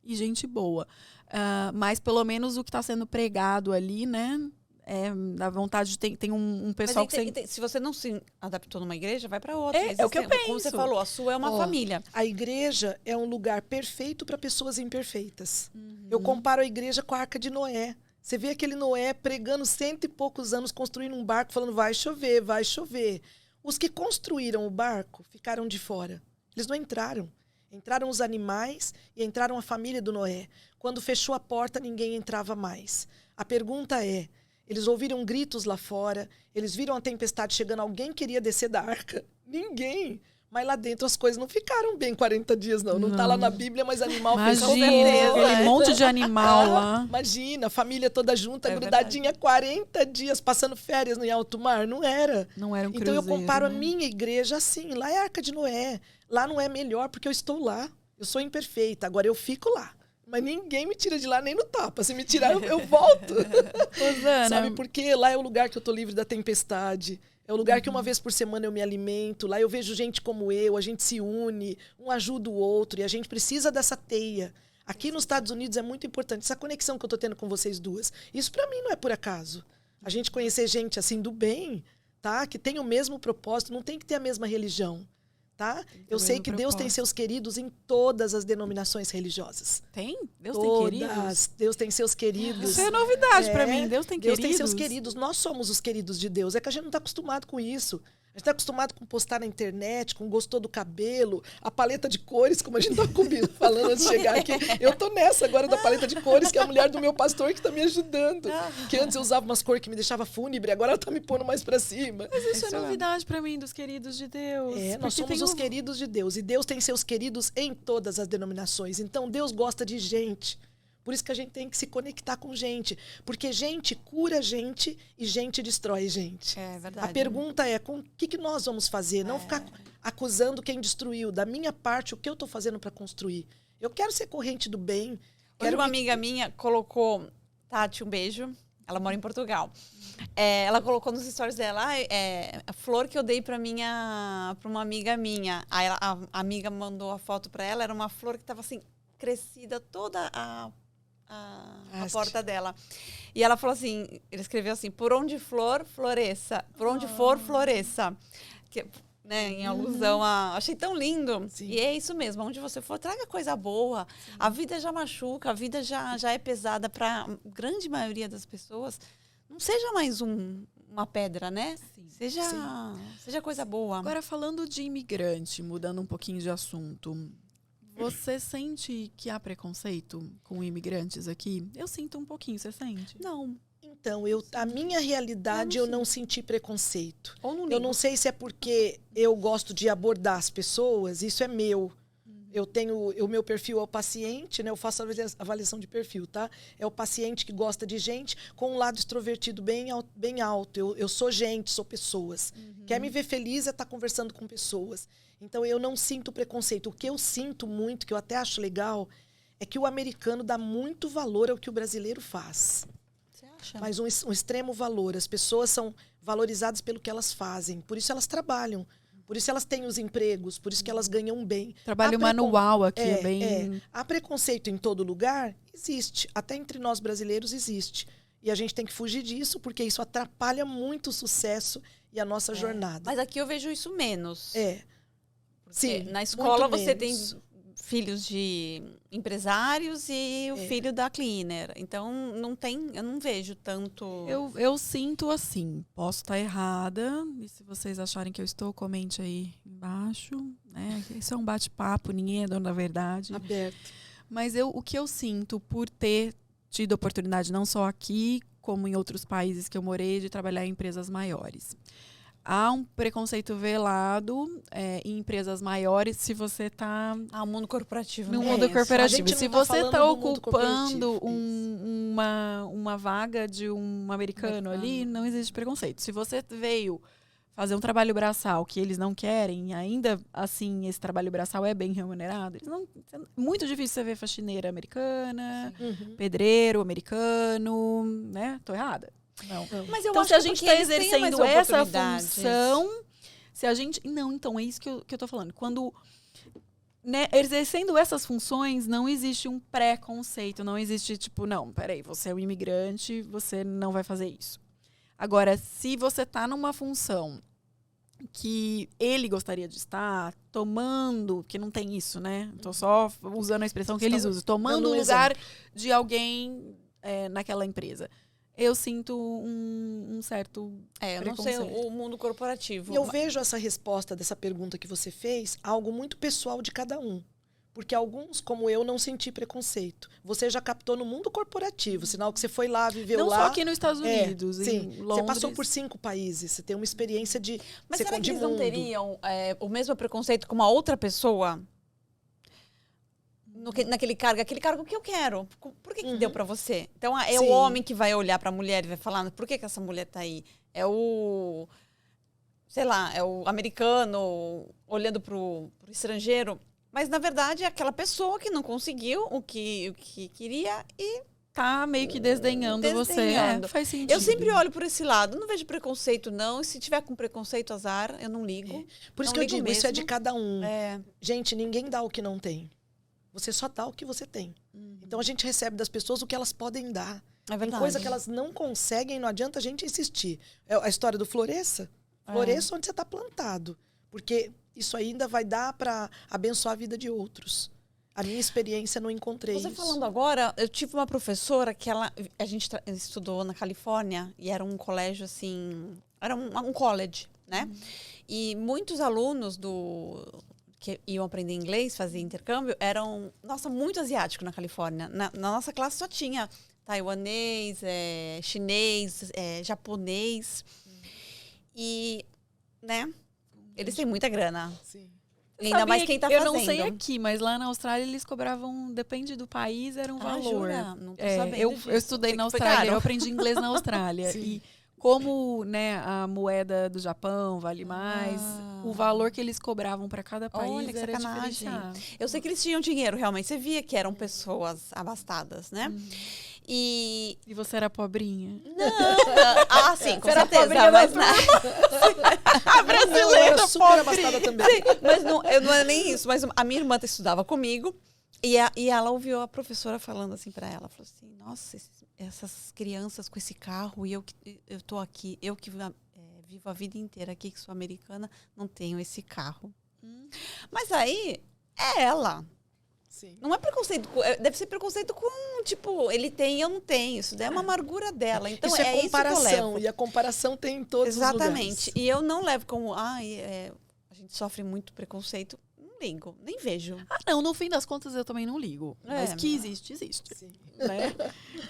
e gente boa. Mas pelo menos o que está sendo pregado ali, né? Dá vontade de tem um pessoal que se você não se adaptou numa igreja, vai para outra. É o que eu penso. Como você falou, a sua é uma família. A igreja é um lugar perfeito para pessoas imperfeitas. Eu comparo a igreja com a Arca de Noé. Você vê aquele Noé pregando 100 e poucos anos, construindo um barco, falando vai chover, vai chover. Os que construíram o barco ficaram de fora. Eles não entraram. Entraram os animais e entraram a família do Noé. Quando fechou a porta, ninguém entrava mais. A pergunta é, eles ouviram gritos lá fora, eles viram a tempestade chegando, alguém queria descer da arca? Ninguém. Mas lá dentro as coisas não ficaram bem 40 dias, não. Não está lá na Bíblia, mas animal fez aquele monte de animal lá. Imagina, a família toda junta, grudadinha, 40 dias, passando férias no alto mar. Não era. Não era um cruzeiro, então eu comparo a minha igreja assim. Lá é a Arca de Noé. Lá não é melhor porque eu estou lá. Eu sou imperfeita, agora eu fico lá. Mas ninguém me tira de lá nem no tapa. Se me tirar, eu volto. Rosana. Sabe por quê? Lá é o lugar que eu estou livre da tempestade. É o lugar que uma vez por semana eu me alimento. Lá eu vejo gente como eu, a gente se une, um ajuda o outro. E a gente precisa dessa teia. Aqui nos Estados Unidos é muito importante. Essa conexão que eu estou tendo com vocês duas. Isso para mim não é por acaso. A gente conhecer gente assim do bem, tá? Que tem o mesmo propósito, não tem que ter a mesma religião. Tá? Eu sei que Deus tem seus queridos em todas as denominações religiosas. Tem? Deus tem queridos? Deus tem seus queridos. Isso é novidade para mim. Deus tem queridos. Deus tem seus queridos. Nós somos os queridos de Deus. É que a gente não está acostumado com isso. A gente está acostumado com postar na internet, com gostou do cabelo, a paleta de cores, como a gente estava falando antes de chegar aqui. Eu tô nessa agora da paleta de cores, que é a mulher do meu pastor que está me ajudando. Que antes eu usava umas cores que me deixava fúnebre, agora ela está me pondo mais para cima. Mas isso é novidade para mim, dos queridos de Deus. Nós somos os queridos de Deus. E Deus tem seus queridos em todas as denominações. Então Deus gosta de gente. Por isso que a gente tem que se conectar com gente. Porque gente cura gente e gente destrói gente. É verdade. A pergunta é, com o que nós vamos fazer? Não ficar acusando quem destruiu. Da minha parte, o que eu estou fazendo para construir? Eu quero ser corrente do bem. Uma amiga minha colocou... Tati, um beijo. Ela mora em Portugal. Ela colocou nos stories dela, a flor que eu dei para uma amiga minha. Aí a amiga mandou a foto para ela, era uma flor que estava assim, crescida toda a porta dela. E ela falou assim, ele escreveu assim, por onde flor, floresça. Por onde for, floresça. Que, né, em alusão a... Achei tão lindo. Sim. E é isso mesmo, onde você for, traga coisa boa. Sim. A vida já machuca, a vida já é pesada para a grande maioria das pessoas. Não seja mais uma pedra, né? Sim. Seja coisa boa. Agora, falando de imigrante, mudando um pouquinho de assunto, você sente que há preconceito com imigrantes aqui? Eu sinto um pouquinho, você sente? Não. Então, a minha realidade, eu não senti preconceito. Eu não sei se é porque eu gosto de abordar as pessoas, isso é meu. Eu tenho, o meu perfil é o paciente, né? Eu faço a avaliação de perfil, tá? É o paciente que gosta de gente com um lado extrovertido bem alto. Eu sou gente, sou pessoas. Quer me ver feliz é estar conversando com pessoas. Então, eu não sinto preconceito. O que eu sinto muito, que eu até acho legal, é que o americano dá muito valor ao que o brasileiro faz. Você acha? Mas um extremo valor. As pessoas são valorizadas pelo que elas fazem. Por isso elas trabalham. Por isso elas têm os empregos. Por isso que elas ganham bem. Trabalho manual aqui é bem... Há preconceito em todo lugar? Existe. Até entre nós brasileiros existe. E a gente tem que fugir disso, porque isso atrapalha muito o sucesso e a nossa jornada. Mas aqui eu vejo isso menos. Sim, na escola você menos. Tem filhos de empresários e o filho da cleaner. Então, eu não vejo tanto... Eu sinto assim, posso estar errada, e se vocês acharem que eu estou, comente aí embaixo. Né? Isso é um bate-papo, ninguém é dono da verdade. Aberto. Mas o que eu sinto por ter tido oportunidade, não só aqui, como em outros países que eu morei, de trabalhar em empresas maiores. Há um preconceito velado em empresas maiores se você está... o mundo corporativo. No mundo corporativo. Se você está ocupando uma vaga de um americano ali, não existe preconceito. Se você veio fazer um trabalho braçal que eles não querem, ainda assim esse trabalho braçal é bem remunerado, muito difícil você ver faxineira americana, pedreiro americano, né? Tô errada. Não. Mas eu então, acho se a gente está exercendo essa função, se a gente... Não, então, é isso que eu tô falando. Quando, né, exercendo essas funções, não existe um preconceito, não existe, tipo, não, peraí, você é um imigrante, você não vai fazer isso. Agora, se você está numa função que ele gostaria de estar tomando, que não tem isso, né? Tô só usando a expressão que eles usam, tomando o lugar de alguém naquela empresa. Eu sinto um certo eu não sei o mundo corporativo. E eu vejo essa resposta dessa pergunta que você fez algo muito pessoal de cada um. Porque alguns, como eu, não senti preconceito. Você já captou no mundo corporativo, sinal que você foi lá, viveu não lá. Não só aqui nos Estados Unidos, sim. em Londres. Você passou por 5 países, você tem uma experiência de... Mas será que eles não teriam o mesmo preconceito com uma outra pessoa? Naquele cargo, aquele cargo que eu quero. Por que deu para você? Então, é o homem que vai olhar para a mulher e vai falar, por que essa mulher tá aí? É o, sei lá, é o americano olhando pro estrangeiro. Mas, na verdade, é aquela pessoa que não conseguiu o que queria e... Tá meio que desdenhando você. Faz sentido. Eu sempre olho por esse lado. Não vejo preconceito, não. E se tiver com preconceito, azar, eu não ligo. Por isso que eu digo, isso é de cada um. Gente, ninguém dá o que não tem. Você só dá o que você tem. Então, a gente recebe das pessoas o que elas podem dar. É verdade. Tem coisa que elas não conseguem, não adianta a gente insistir. É a história do floresça. Floresça onde você está plantado. Porque isso ainda vai dar para abençoar a vida de outros. A minha experiência, não encontrei isso. Você falando agora, eu tive uma professora que a gente estudou na Califórnia e era um colégio assim... Era um college, né? E muitos alunos que iam aprender inglês, fazer intercâmbio, eram, muito asiático na Califórnia. Na nossa classe só tinha taiwanês, chinês, japonês. E, né, eles têm muita grana. Sim. Ainda mais quem tá fazendo. Eu não sei aqui, mas lá na Austrália eles cobravam, depende do país, era um valor. Jura? Não tô sabendo eu estudei na Austrália, eu aprendi inglês na Austrália. E como, né, a moeda do Japão vale mais, o valor que eles cobravam para cada país era diferenciado. Eu sei que eles tinham dinheiro, realmente. Você via que eram pessoas abastadas, né? E você era pobrinha? não, sim, com Era certeza, pobrinha mas da A Eu brasileira era super abastada também. mas não é nem isso, mas a minha irmã estudava comigo e ela ouviu a professora falando assim para ela, falou assim, nossa, essas crianças com esse carro e eu tô aqui, eu que vivo a vida inteira aqui, que sou americana, não tenho esse carro. Mas aí é ela. Sim. Não é preconceito, deve ser preconceito com, tipo, ele tem e eu não tenho. Isso daí é uma amargura dela. Então Isso é isso que eu comparação, levo. e a comparação tem em todos os Exatamente. lugares. E eu não levo como, a gente sofre muito preconceito. Não ligo, nem vejo. Ah, não, no fim das contas eu também não ligo. Mas que existe, existe. Sim. Né?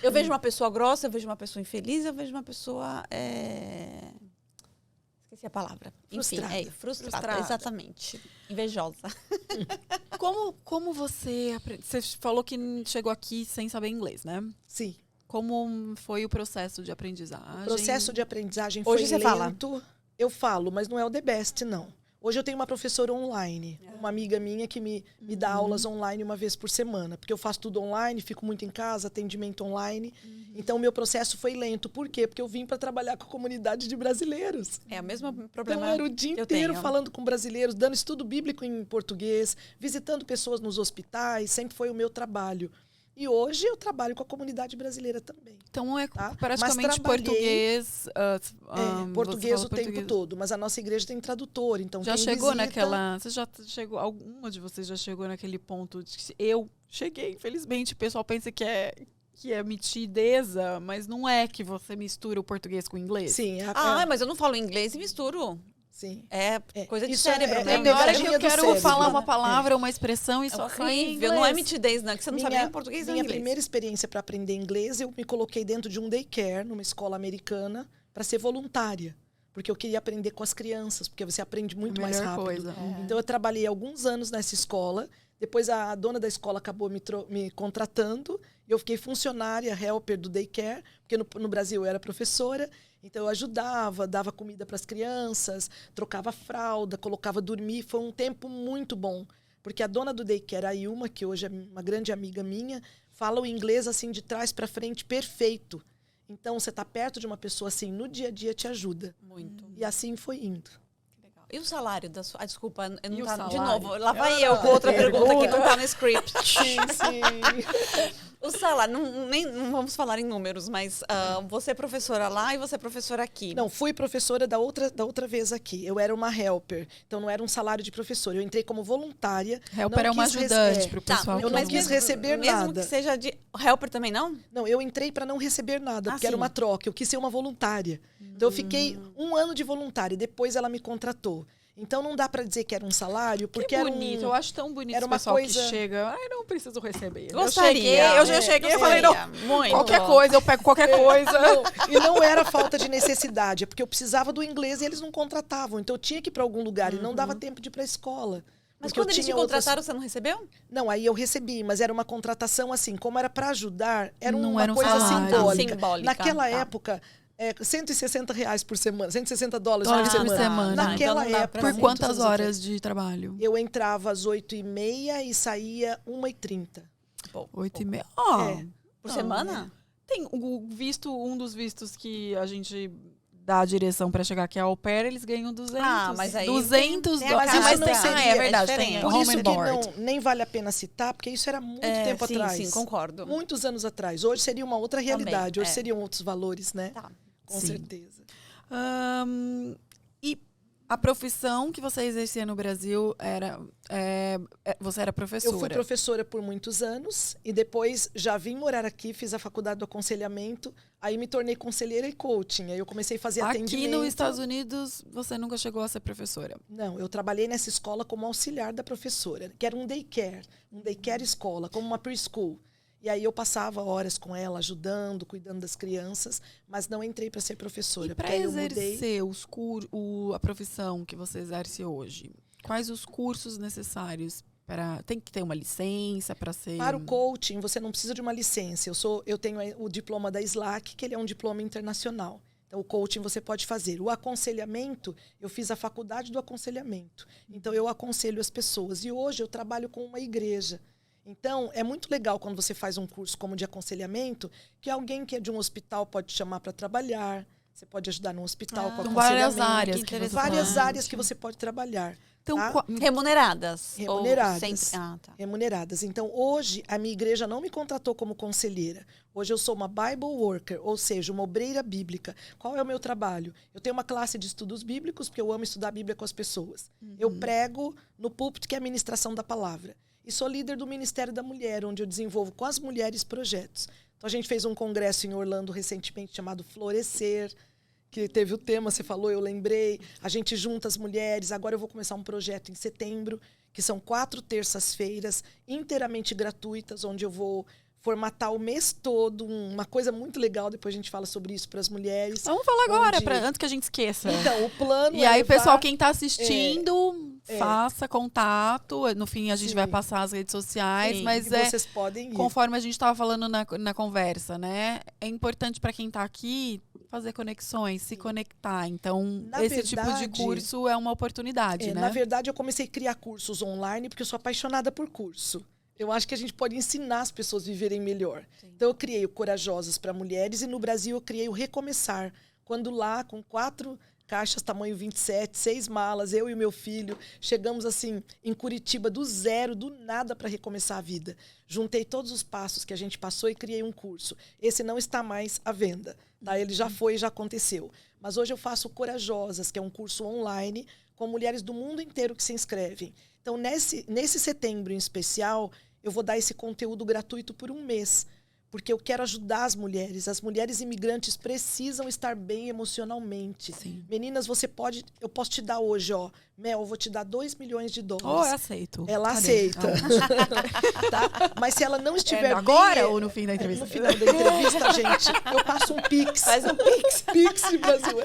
Eu vejo uma pessoa grossa, eu vejo uma pessoa infeliz, eu vejo uma pessoa... Esqueci a palavra. Frustrada. Enfim, frustrada. Frustrada. Exatamente. Invejosa. Como você... Você falou que chegou aqui sem saber inglês, né? Sim. Como foi o processo de aprendizagem? O processo de aprendizagem Hoje foi você fala? lento. Eu falo, mas não é o the best, não. Hoje eu tenho uma professora online, uma amiga minha que me dá aulas online uma vez por semana, porque eu faço tudo online, fico muito em casa, atendimento online. Então, o meu processo foi lento. Por quê? Porque eu vim para trabalhar com a comunidade de brasileiros. É o mesmo Então, problema eu era o dia que eu inteiro tenho. falando com brasileiros, dando estudo bíblico em português, visitando pessoas nos hospitais, sempre foi o meu trabalho. E hoje eu trabalho com a comunidade brasileira também. Então é Tá? praticamente Mas trabalhei- português. português você o fala tempo todo, mas a nossa igreja tem tradutor, então Já quem chegou visita- naquela. Você já chegou. Alguma de vocês já chegou naquele ponto de que eu cheguei, infelizmente. O pessoal pensa que é mitideza, mas não é que você mistura o português com o inglês. Sim, Mas eu não falo inglês e misturo. sim. É coisa de isso cérebro, é né? Tem hora que pegadinha eu do quero cérebro, falar né? uma palavra, uma expressão e É só sai em horrível, inglês. não é mitidez, não, que você não sabe nem português nem minha inglês. primeira experiência para aprender inglês, eu me coloquei dentro de um daycare, numa escola americana, para ser voluntária. Porque eu queria aprender com as crianças, porque você aprende muito mais Melhor rápido. coisa. Então, eu trabalhei alguns anos nessa escola. Depois, a dona da escola acabou me contratando. E eu fiquei funcionária, helper do daycare, porque no Brasil eu era professora. Então, eu ajudava, dava comida para as crianças, trocava fralda, colocava dormir. Foi um tempo muito bom. Porque a dona do daycare, a Ilma, que hoje é uma grande amiga minha, fala o inglês assim de trás para frente perfeito. Então, você está perto de uma pessoa assim, no dia a dia te ajuda. Muito. E assim foi indo. Legal. E o salário da sua... desculpa, eu E não o tá... De salário? novo, lá vai eu com outra pergunta que não tá no script. Sim, sim. O salário, não vamos falar em números, mas você é professora lá e você é professora aqui. Não, fui professora da outra vez aqui. Eu era uma helper, então não era um salário de professora. Eu entrei como voluntária. Helper não é uma quis ajudante para o Tá, pessoal. eu não que quis receber mesmo nada. que seja de... Helper também não? Não, eu entrei para não receber nada, porque era sim. uma troca. Eu quis ser uma voluntária. Então eu fiquei 1 ano de voluntária e depois ela me contratou. Então não dá para dizer que era um salário, porque Que era bonito, eu acho tão bonito era esse uma pessoal coisa- que chega, ai, não preciso receber. Gostaria. Eu cheguei e falei, não, Muito. qualquer coisa, eu pego qualquer coisa. Não, e não era falta de necessidade, é porque eu precisava do inglês e eles não contratavam. Então eu tinha que ir para algum lugar e não dava tempo de ir para a escola. Mas Porque eu quando eles te tinha outras- contrataram, você não recebeu? Não, aí eu recebi, mas era uma contratação assim, como era para ajudar, era Não uma era um coisa salário. simbólica. Simbólica, Naquela tá. época, R$160 por semana, $160 Dólares por por semana. semana. Naquela Então não dá época, pra Por muitos quantas anos horas atrás, de trabalho? eu entrava às 8h30 e saía 1h30. 8h30. Por Não, semana? Tem um dos vistos que a gente dá a direção para chegar aqui é au pair, eles ganham 200. Ah, mas aí 200 tem a dólares. carga. Mas tem, Isso não é seria- verdade, é tem diferente. Por home isso and que board. nem vale a pena citar, porque isso era muito tempo sim, atrás. sim, concordo. Muitos anos atrás. Hoje seria uma outra realidade, hoje é. seriam outros valores, né? Tá. Com Sim. certeza. E a profissão que você exercia no Brasil era... você era professora. Eu fui professora por muitos anos e depois já vim morar aqui, fiz a faculdade do aconselhamento, aí me tornei conselheira e coaching. Aí eu comecei a fazer Aqui atendimento. nos Estados Unidos, você nunca chegou a ser professora. Não, eu trabalhei nessa escola como auxiliar da professora, que era um daycare escola, como uma preschool. E aí eu passava horas com ela, ajudando, cuidando das crianças, mas não entrei para ser professora. E para porque aí eu mudei. exercer a profissão que você exerce hoje, quais os cursos necessários para... Tem que ter uma licença para ser... Para o coaching, você não precisa de uma licença. Eu tenho o diploma da SLAC, que ele é um diploma internacional. Então, o coaching você pode fazer. O aconselhamento, eu fiz a faculdade do aconselhamento. Então, eu aconselho as pessoas. E hoje eu trabalho com uma igreja. Então, é muito legal quando você faz um curso como de aconselhamento, que alguém que é de um hospital pode te chamar para trabalhar, você pode ajudar num hospital com aconselhamento. Várias áreas. Várias áreas que você pode trabalhar. Então, tá? Remuneradas? Remuneradas. Ou sempre... tá. Remuneradas. Então, hoje, a minha igreja não me contratou como conselheira. Hoje eu sou uma Bible Worker, ou seja, uma obreira bíblica. Qual é o meu trabalho? Eu tenho uma classe de estudos bíblicos, porque eu amo estudar a Bíblia com as pessoas. Eu prego no púlpito, que é a ministração da palavra. E sou líder do Ministério da Mulher, onde eu desenvolvo com as mulheres projetos. Então, a gente fez um congresso em Orlando recentemente chamado Florescer, que teve o tema, você falou, eu lembrei. A gente junta as mulheres. Agora eu vou começar um projeto em setembro, que são 4 terças-feiras inteiramente gratuitas, onde eu vou formatar o mês todo, uma coisa muito legal, depois a gente fala sobre isso para as mulheres. Vamos falar agora, antes que a gente esqueça. Então, o plano E aí, pessoal, quem está assistindo, faça contato. No fim, a gente vai passar as redes sociais, mas vocês podem ir. Conforme a gente estava falando na conversa, né? É importante para quem está aqui fazer conexões, se conectar. Então, esse tipo de curso é uma oportunidade, né? Na verdade, eu comecei a criar cursos online porque eu sou apaixonada por curso. Eu acho que a gente pode ensinar as pessoas a viverem melhor. Sim. Então, eu criei o Corajosas para Mulheres e no Brasil eu criei o Recomeçar. Quando lá, com 4 caixas tamanho 27, 6 malas, eu e o meu filho, chegamos assim em Curitiba do zero, do nada, para recomeçar a vida. Juntei todos os passos que a gente passou e criei um curso. Esse não está mais à venda. Tá? Ele já foi, já aconteceu. Mas hoje eu faço Corajosas, que é um curso online com mulheres do mundo inteiro que se inscrevem. Então, nesse setembro em especial, eu vou dar esse conteúdo gratuito por 1 mês. Porque eu quero ajudar as mulheres. As mulheres imigrantes precisam estar bem emocionalmente. Sim. Meninas, eu posso te dar hoje, ó. Mel, eu vou te dar $2 milhões. Eu aceito. Ela aceita. Tá? Mas se ela não estiver agora bem, ou no fim da entrevista? No final da entrevista, gente, eu passo um Pix. Faz um Pix. Pix de Brasil.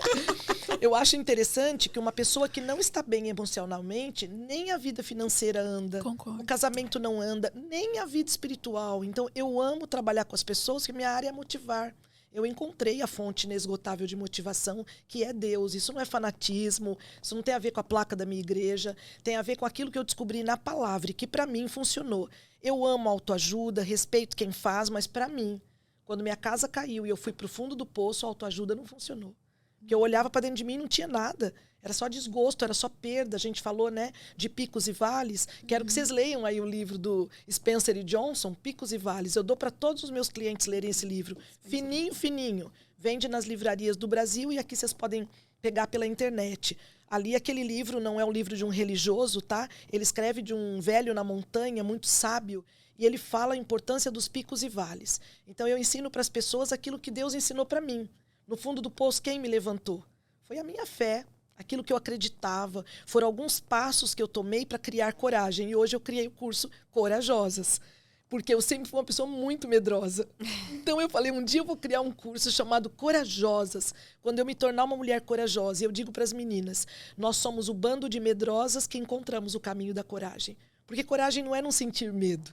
Eu acho interessante que uma pessoa que não está bem emocionalmente, nem a vida financeira anda. Concordo. O casamento não anda, nem a vida espiritual. Então, eu amo trabalhar com as pessoas, que minha área é motivar. Eu encontrei a fonte inesgotável de motivação, que é Deus. Isso não é fanatismo, isso não tem a ver com a placa da minha igreja, tem a ver com aquilo que eu descobri na palavra e que para mim funcionou. Eu amo autoajuda, respeito quem faz, mas para mim, quando minha casa caiu e eu fui para o fundo do poço, a autoajuda não funcionou. Porque eu olhava para dentro de mim e não tinha nada. Era só desgosto, era só perda. A gente falou, né, de picos e vales. Quero que vocês leiam aí o livro do Spencer e Johnson, Picos e Vales. Eu dou para todos os meus clientes lerem esse livro. Fininho, fininho. Vende nas livrarias do Brasil e aqui vocês podem pegar pela internet. Ali, aquele livro não é um livro de um religioso, tá? Ele escreve de um velho na montanha, muito sábio, e ele fala a importância dos picos e vales. Então, eu ensino para as pessoas aquilo que Deus ensinou para mim. No fundo do poço, quem me levantou? Foi a minha fé, aquilo que eu acreditava. Foram alguns passos que eu tomei para criar coragem. E hoje eu criei o curso Corajosas, porque eu sempre fui uma pessoa muito medrosa. Então eu falei, um dia eu vou criar um curso chamado Corajosas, quando eu me tornar uma mulher corajosa. E eu digo para as meninas, nós somos o bando de medrosas que encontramos o caminho da coragem. Porque coragem não é não sentir medo.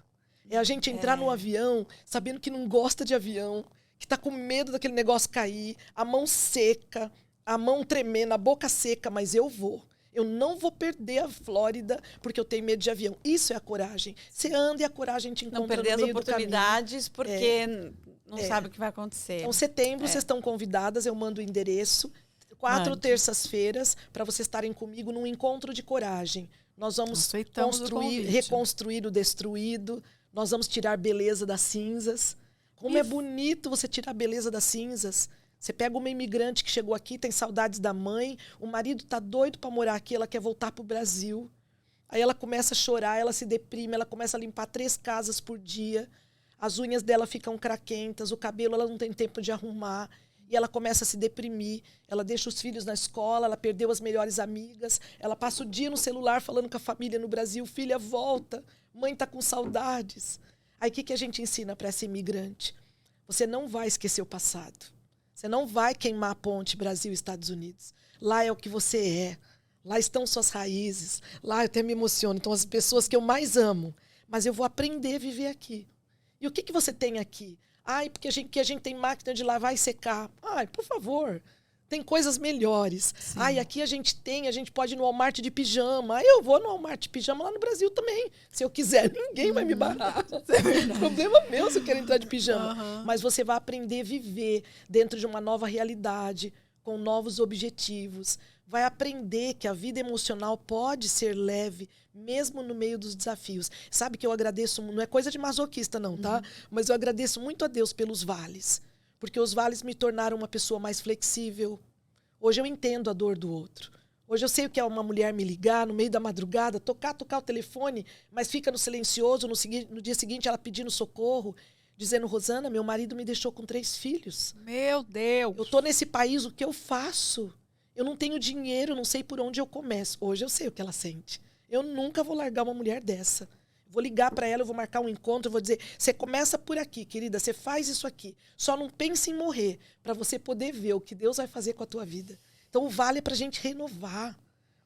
É a gente entrar no avião sabendo que não gosta de avião, que está com medo daquele negócio cair, a mão seca, a mão tremendo, a boca seca, mas eu vou. Eu não vou perder a Flórida porque eu tenho medo de avião. Isso é a coragem. Você anda e a coragem te encontra no meio do caminho. Não perder as oportunidades porque não sabe o que vai acontecer. Então, setembro, vocês estão convidadas, eu mando o endereço. 4 terças-feiras para vocês estarem comigo num encontro de coragem. Nós vamos reconstruir o destruído, nós vamos tirar beleza das cinzas. Como é bonito você tirar a beleza das cinzas. Você pega uma imigrante que chegou aqui, tem saudades da mãe, o marido tá doido para morar aqui, ela quer voltar pro Brasil. Aí ela começa a chorar, ela se deprime, ela começa a limpar 3 casas por dia. As unhas dela ficam craquentas, o cabelo ela não tem tempo de arrumar. E ela começa a se deprimir, ela deixa os filhos na escola, ela perdeu as melhores amigas, ela passa o dia no celular falando com a família no Brasil, filha, volta, mãe tá com saudades. Aí o que a gente ensina para essa imigrante? Você não vai esquecer o passado. Você não vai queimar a ponte Brasil e Estados Unidos. Lá é o que você é. Lá estão suas raízes. Lá eu até me emociono. Então, as pessoas que eu mais amo. Mas eu vou aprender a viver aqui. E o que você tem aqui? Ai, porque a gente tem máquina de lavar e secar. Ai, por favor. Tem coisas melhores. Sim. Ai, aqui a gente pode ir no Walmart de pijama. Eu vou no Walmart de pijama lá no Brasil também. Se eu quiser, ninguém vai me barrar. Problema meu se eu quero entrar de pijama. Mas você vai aprender a viver dentro de uma nova realidade, com novos objetivos. Vai aprender que a vida emocional pode ser leve, mesmo no meio dos desafios. Sabe que eu agradeço, não é coisa de masoquista não, tá? Mas eu agradeço muito a Deus pelos vales. Porque os vales me tornaram uma pessoa mais flexível. Hoje eu entendo a dor do outro. Hoje eu sei o que é uma mulher me ligar no meio da madrugada, tocar o telefone, mas fica no silencioso, no dia seguinte ela pedindo socorro, dizendo, Rosana, meu marido me deixou com 3 filhos. Meu Deus! Eu tô nesse país, o que eu faço? Eu não tenho dinheiro, não sei por onde eu começo. Hoje eu sei o que ela sente. Eu nunca vou largar uma mulher dessa. Vou ligar para ela, eu vou marcar um encontro, eu vou dizer, você começa por aqui, querida, você faz isso aqui. Só não pense em morrer, para você poder ver o que Deus vai fazer com a tua vida. Então o vale é para a gente renovar.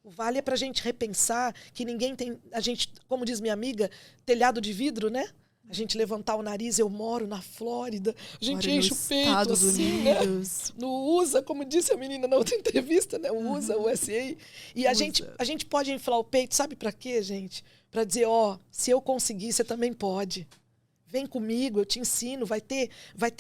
O vale é para a gente repensar que ninguém tem, a gente, como diz minha amiga, telhado de vidro, né? A gente levantar o nariz, eu moro na Flórida, a gente enche o peito Estados assim, Unidos. né? No USA, como disse a menina na outra entrevista, né? O USA, o USA. E a gente pode inflar o peito, sabe para quê, gente? Para dizer, se eu conseguir, você também pode. Vem comigo, eu te ensino, vai ter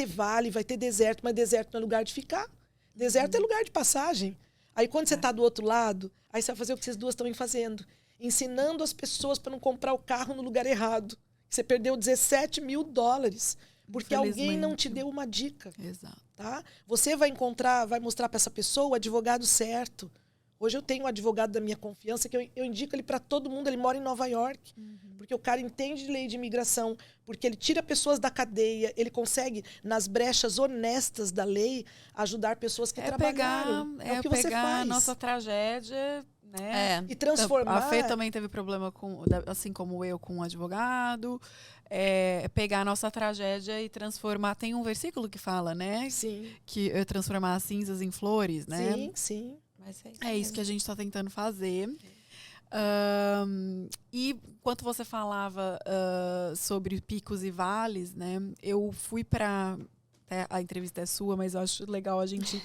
vale, vai ter deserto, mas deserto não é lugar de ficar. Deserto é lugar de passagem. Aí quando você está do outro lado, aí você vai fazer o que vocês duas estão fazendo. Ensinando as pessoas para não comprar o carro no lugar errado. Você perdeu $17 mil, porque alguém não te deu uma dica. Exato. Tá? Você vai mostrar para essa pessoa o advogado certo. Hoje eu tenho um advogado da minha confiança que eu indico ele para todo mundo. Ele mora em Nova York, porque o cara entende de lei de imigração, porque ele tira pessoas da cadeia, ele consegue, nas brechas honestas da lei, ajudar pessoas que trabalharam. É o que você pegar faz. A nossa tragédia, né? E transformar. A Fê também teve problema, assim como eu, com um advogado. Pegar a nossa tragédia e transformar. Tem um versículo que fala, né? Sim. Que é transformar as cinzas em flores, né? Sim, sim. Mas É isso que a gente está tentando fazer. E enquanto você falava sobre picos e vales, né? Eu fui para... A entrevista é sua, mas eu acho legal a gente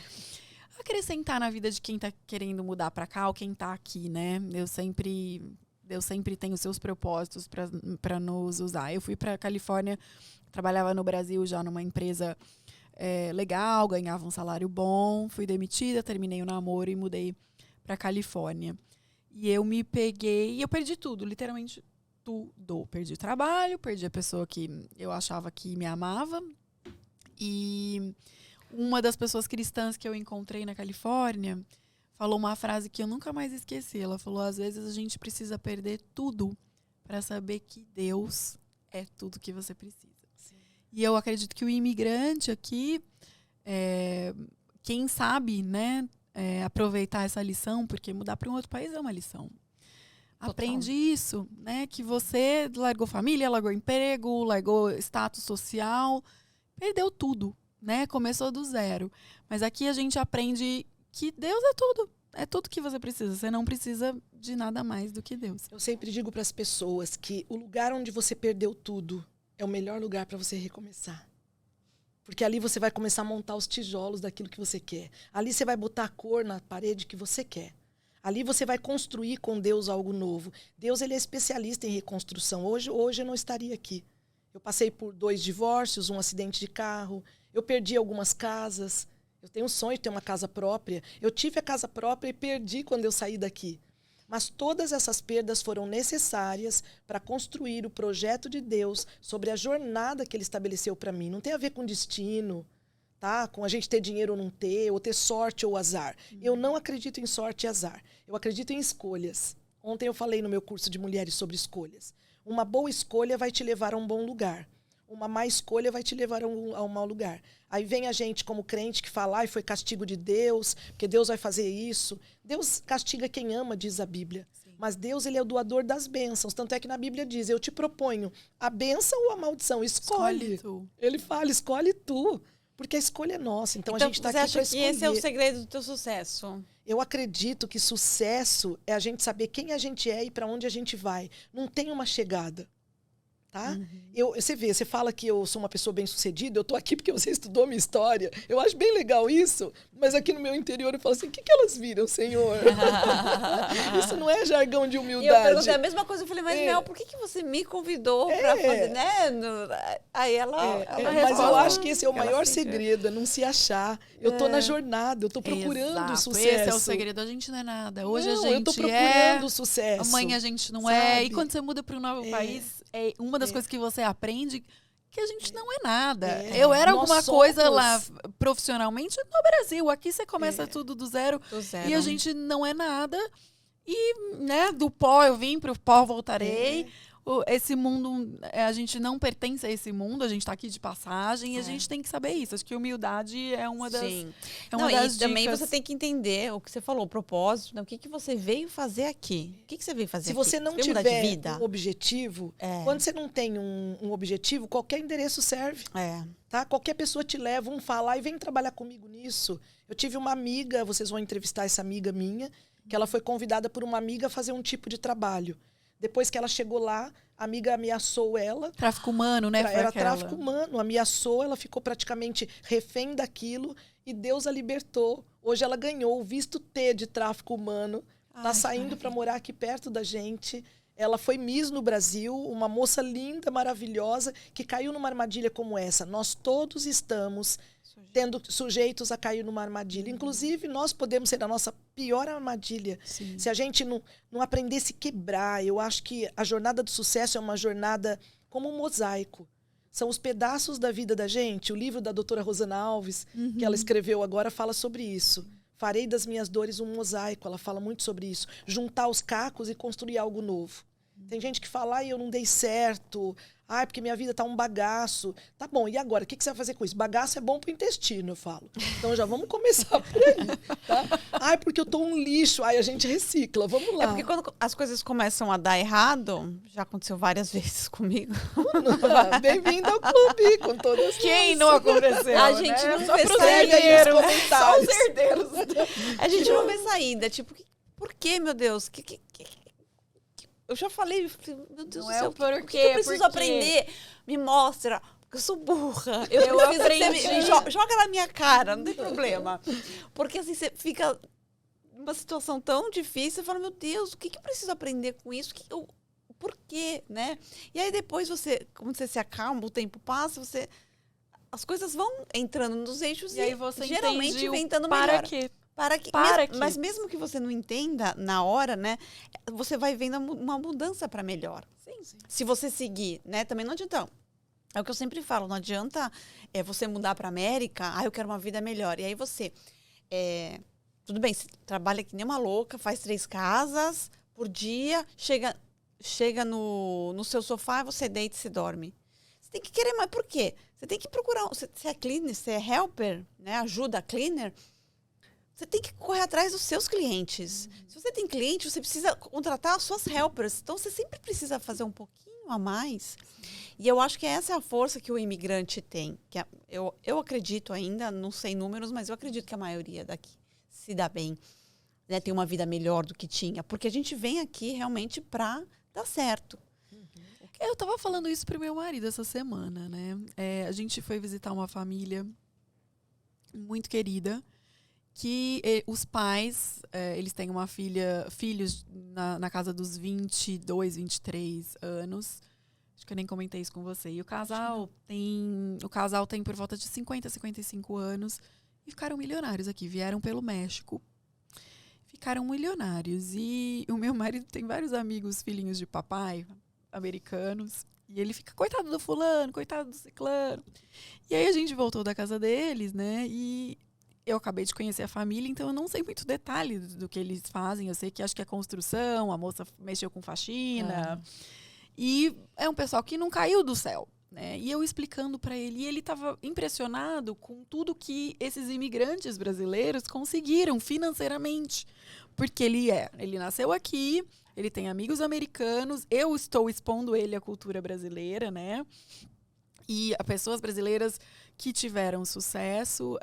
acrescentar na vida de quem está querendo mudar para cá ou quem está aqui, né? Deus sempre tem os seus propósitos para nos usar. Eu fui para a Califórnia, trabalhava no Brasil já numa empresa legal, ganhava um salário bom, fui demitida, terminei o namoro e mudei para Califórnia. E eu me peguei, e eu perdi tudo, literalmente tudo. Perdi o trabalho, perdi a pessoa que eu achava que me amava. E uma das pessoas cristãs que eu encontrei na Califórnia falou uma frase que eu nunca mais esqueci. Ela falou, às vezes a gente precisa perder tudo para saber que Deus é tudo que você precisa. E eu acredito que o imigrante aqui, quem sabe, né, aproveitar essa lição, porque mudar para um outro país é uma lição. Total. Aprende isso, né, que você largou família, largou emprego, largou status social, perdeu tudo, né, começou do zero. Mas aqui a gente aprende que Deus é tudo que você precisa. Você não precisa de nada mais do que Deus. Eu sempre digo para as pessoas que o lugar onde você perdeu tudo é o melhor lugar para você recomeçar. Porque ali você vai começar a montar os tijolos daquilo que você quer. Ali você vai botar a cor na parede que você quer. Ali você vai construir com Deus algo novo. Deus, ele é especialista em reconstrução. Hoje eu não estaria aqui. Eu passei por 2 divórcios, um acidente de carro. Eu perdi algumas casas. Eu tenho um sonho de ter uma casa própria. Eu tive a casa própria e perdi quando eu saí daqui. Mas todas essas perdas foram necessárias para construir o projeto de Deus sobre a jornada que ele estabeleceu para mim. Não tem a ver com destino, tá? Com a gente ter dinheiro ou não ter, ou ter sorte ou azar. Eu não acredito em sorte e azar. Eu acredito em escolhas. Ontem eu falei no meu curso de mulheres sobre escolhas. Uma boa escolha vai te levar a um bom lugar. Uma má escolha vai te levar a um mau lugar. Aí vem a gente como crente que fala, foi castigo de Deus, porque Deus vai fazer isso. Deus castiga quem ama, diz a Bíblia. Sim. Mas Deus, ele é o doador das bênçãos. Tanto é que na Bíblia diz, eu te proponho a bênção ou a maldição. Escolhe tu. Ele fala, escolhe tu. Porque a escolha é nossa. Então a gente está aqui para escolher. Você acha que esse é o segredo do teu sucesso? Eu acredito que sucesso é a gente saber quem a gente é e para onde a gente vai. Não tem uma chegada. Tá? Você fala que eu sou uma pessoa bem-sucedida, eu tô aqui porque você estudou minha história. Eu acho bem legal isso, mas aqui no meu interior eu falo assim, o que elas viram, Senhor? Isso não é jargão de humildade. E eu perguntei a mesma coisa, eu falei, mas Mel, por que você me convidou para fazer, né? Aí ela mas eu acho que esse é o maior segredo, é não se achar. Eu tô na jornada, eu tô procurando o sucesso. Esse é o segredo, a gente não é nada. Hoje a gente eu tô procurando o sucesso. Amanhã a gente não é. E quando você muda para um novo país, uma das coisas que você aprende que a gente não é nada. Eu era alguma coisa lá profissionalmente no Brasil. Aqui você começa tudo do zero. E a gente não é nada. E, né, do pó eu vim, pro pó voltarei. Esse mundo, a gente não pertence a esse mundo, a gente está aqui de passagem e a gente tem que saber isso. Acho que humildade é uma das, das e também dicas. você tem que entender o que você falou, o propósito, né? O que você veio fazer aqui. O que você veio fazer aqui? Se você não tiver um objetivo, quando você não tem um objetivo, qualquer endereço serve. Tá? Qualquer pessoa te leva, fala, e vem trabalhar comigo nisso. Eu tive uma amiga, vocês vão entrevistar essa amiga minha, que ela foi convidada por uma amiga a fazer um tipo de trabalho. Depois que ela chegou lá, a amiga ameaçou ela. Tráfico humano, né? Era tráfico humano. Ameaçou, ela ficou praticamente refém daquilo e Deus a libertou. Hoje ela ganhou o visto T de tráfico humano. Está saindo para morar aqui perto da gente. Ela foi Miss no Brasil, uma moça linda, maravilhosa, que caiu numa armadilha como essa. Nós todos estamos sujeitos a cair numa armadilha. Inclusive, nós podemos ser a nossa pior armadilha. Sim. Se a gente não aprender a se quebrar. Eu acho que a jornada do sucesso é uma jornada como um mosaico. São os pedaços da vida da gente. O livro da doutora Rosana Alves, que ela escreveu agora, fala sobre isso. Farei das minhas dores um mosaico. Ela fala muito sobre isso. Juntar os cacos e construir algo novo. Tem gente que fala, eu não dei certo. Porque minha vida tá um bagaço. Tá bom, e agora? O que você vai fazer com isso? Bagaço é bom pro intestino, eu falo. Então já vamos começar por aí, tá? Porque eu tô um lixo. A gente recicla, vamos lá. É porque quando as coisas começam a dar errado, já aconteceu várias vezes comigo. Bem-vindo ao clube, com todas Quem não aconteceu, a gente não vê saída. Só os herdeiros. A gente não vê saída. Tipo, por que, meu Deus? Eu já falei, meu Deus do céu, o que eu preciso aprender? Me mostra, porque eu sou burra. Eu aprendi. Joga na minha cara, não tem problema. Porque assim, você fica numa situação tão difícil, você fala, meu Deus, o que eu preciso aprender com isso? Por quê, né? E aí depois quando você se acalma, o tempo passa, as coisas vão entrando nos eixos e aí você geralmente vem dando para melhor. quê? Mas mesmo que você não entenda na hora, né? Você vai vendo uma mudança para melhor. Sim. Se você seguir, né? Também não adianta. É o que eu sempre falo, não adianta você mudar para a América, eu quero uma vida melhor. E aí você, tudo bem, você trabalha que nem uma louca, faz 3 casas por dia, chega no seu sofá, você deita e se dorme. Você tem que querer mais. Por quê? Você tem que procurar, você é cleaner, você é helper, né? Ajuda cleaner. Você tem que correr atrás dos seus clientes. Se você tem cliente, você precisa contratar as suas helpers. Então, você sempre precisa fazer um pouquinho a mais. E eu acho que essa é a força que o imigrante tem. Que eu acredito ainda, não sei números, mas eu acredito que a maioria daqui se dá bem, né? Tem uma vida melhor do que tinha. Porque a gente vem aqui realmente para dar certo. Eu estava falando isso pro meu marido essa semana, né? A gente foi visitar uma família muito querida, que os pais, eles têm filhos na casa dos 22, 23 anos. Acho que eu nem comentei isso com você. E o casal tem por volta de 50, 55 anos e ficaram milionários aqui. Vieram pelo México. Ficaram milionários. E o meu marido tem vários amigos, filhinhos de papai, americanos. E ele fica, coitado do fulano, coitado do ciclano. E aí a gente voltou da casa deles, né? E eu acabei de conhecer a família, então eu não sei muito detalhe do que eles fazem. Eu sei que acho que é construção, a moça mexeu com faxina. E é um pessoal que não caiu do céu, né? E eu explicando para ele, e ele estava impressionado com tudo que esses imigrantes brasileiros conseguiram financeiramente. Porque ele nasceu aqui, ele tem amigos americanos, eu estou expondo ele à cultura brasileira, né? E a pessoas brasileiras que tiveram sucesso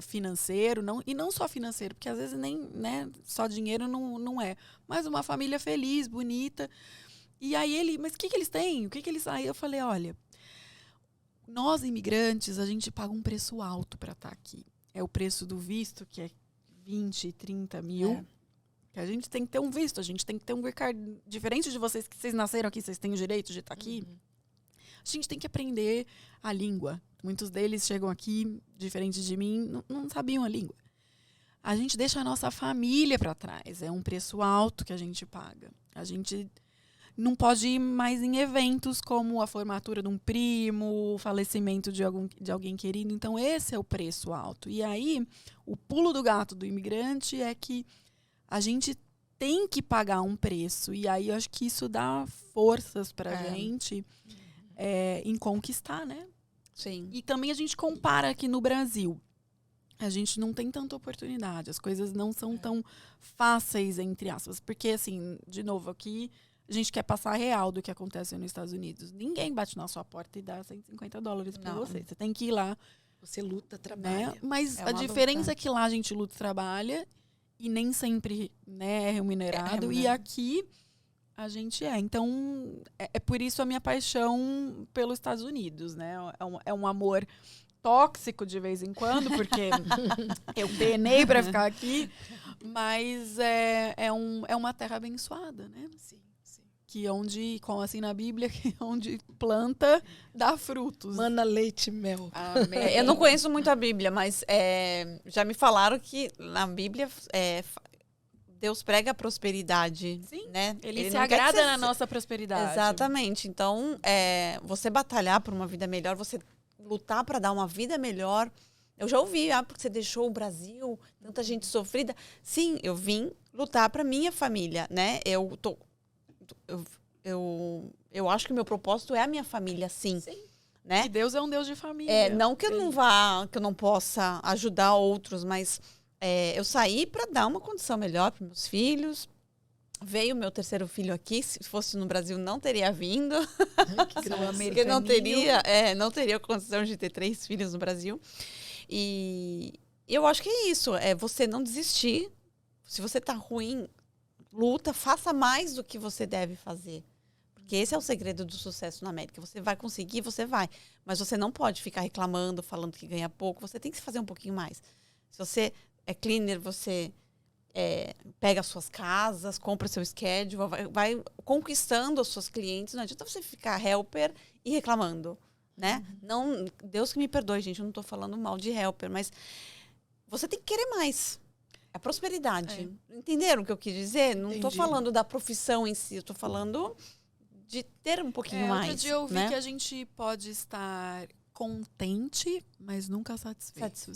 financeiro, e não só financeiro, porque às vezes nem, né, só dinheiro não é, mas uma família feliz, bonita. E aí ele, mas o que eles têm? O que eles... Aí eu falei, olha, nós imigrantes, a gente paga um preço alto para estar aqui. É o preço do visto, que é 20, 30 mil. Que a gente tem que ter um visto, a gente tem que ter um green card. Diferente de vocês, que vocês nasceram aqui, vocês têm o direito de estar aqui. A gente tem que aprender a língua. Muitos deles chegam aqui, diferente de mim, não sabiam a língua. A gente deixa a nossa família para trás. É um preço alto que a gente paga. A gente não pode ir mais em eventos como a formatura de um primo, o falecimento de alguém querido. Então, esse é o preço alto. E aí, o pulo do gato do imigrante é que a gente tem que pagar um preço. E aí, eu acho que isso dá forças para a gente em conquistar, né? Sim. E também a gente compara aqui no Brasil. A gente não tem tanta oportunidade. As coisas não são tão fáceis, entre aspas. Porque, assim, de novo, aqui a gente quer passar a real do que acontece nos Estados Unidos. Ninguém bate na sua porta e dá $150 para você. Você tem que ir lá. Você luta, trabalha. Né? Mas a diferença é que lá a gente luta e trabalha e nem sempre, né, é remunerado. E aqui a gente é. Então, é por isso a minha paixão pelos Estados Unidos, né? É um amor tóxico de vez em quando, porque eu penei para ficar aqui, mas é uma terra abençoada, né? Sim, sim. Que onde, como assim na Bíblia, que onde planta, dá frutos. Mana, leite e mel. Eu não conheço muito a Bíblia, mas já me falaram que na Bíblia Deus prega a prosperidade. Sim, né? Ele se agrada na nossa prosperidade. Exatamente. Então, você batalhar por uma vida melhor, você lutar para dar uma vida melhor. Eu já ouvi, porque você deixou o Brasil, tanta gente sofrida. Sim, eu vim lutar para minha família, né? Eu acho que o meu propósito é a minha família, sim. Né? E Deus é um Deus de família. Não que eu não vá, que eu não possa ajudar outros, mas eu saí para dar uma condição melhor para meus filhos. Veio meu terceiro filho aqui, se fosse no Brasil não teria vindo. Porque não teria condição de ter 3 filhos no Brasil. E eu acho que é isso, é você não desistir. Se você tá ruim, luta, faça mais do que você deve fazer. Porque esse é o segredo do sucesso na América. Você vai conseguir, você vai. Mas você não pode ficar reclamando, falando que ganha pouco. Você tem que fazer um pouquinho mais. Se você é cleaner, você pega as suas casas, compra seu schedule, vai conquistando os seus clientes. Não adianta você ficar helper e reclamando, né? Não, Deus que me perdoe, gente, eu não estou falando mal de helper, mas você tem que querer mais. A prosperidade. Entenderam o que eu quis dizer? Não estou falando da profissão em si, eu estou falando de ter um pouquinho mais. Outro dia eu ouvi, né? que a gente pode estar contente, mas nunca satisfeito.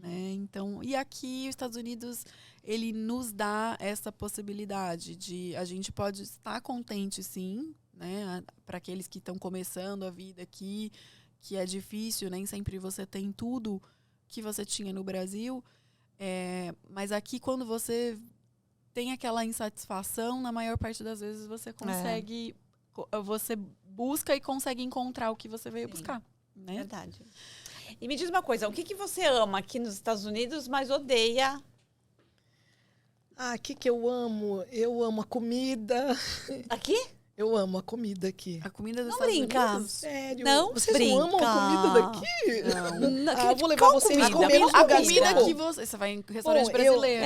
Né? Então, e aqui os Estados Unidos, ele nos dá essa possibilidade de a gente pode estar contente, sim, né? Para aqueles que estão começando a vida aqui, que é difícil, nem sempre você tem tudo que você tinha no Brasil, mas aqui quando você tem aquela insatisfação, na maior parte das vezes você consegue, você busca e consegue encontrar o que você veio buscar, né? Verdade. E me diz uma coisa, o que você ama aqui nos Estados Unidos, mas odeia? O que eu amo? Eu amo a comida. Aqui? Eu amo a comida aqui. A comida dos Não Estados brinca. Unidos? Sério? Não Vocês brinca. não amam a comida daqui? Não. Eu vou levar vocês a comer nos A lugares comida que eu que vou. você vai em restaurante Bom, brasileiro.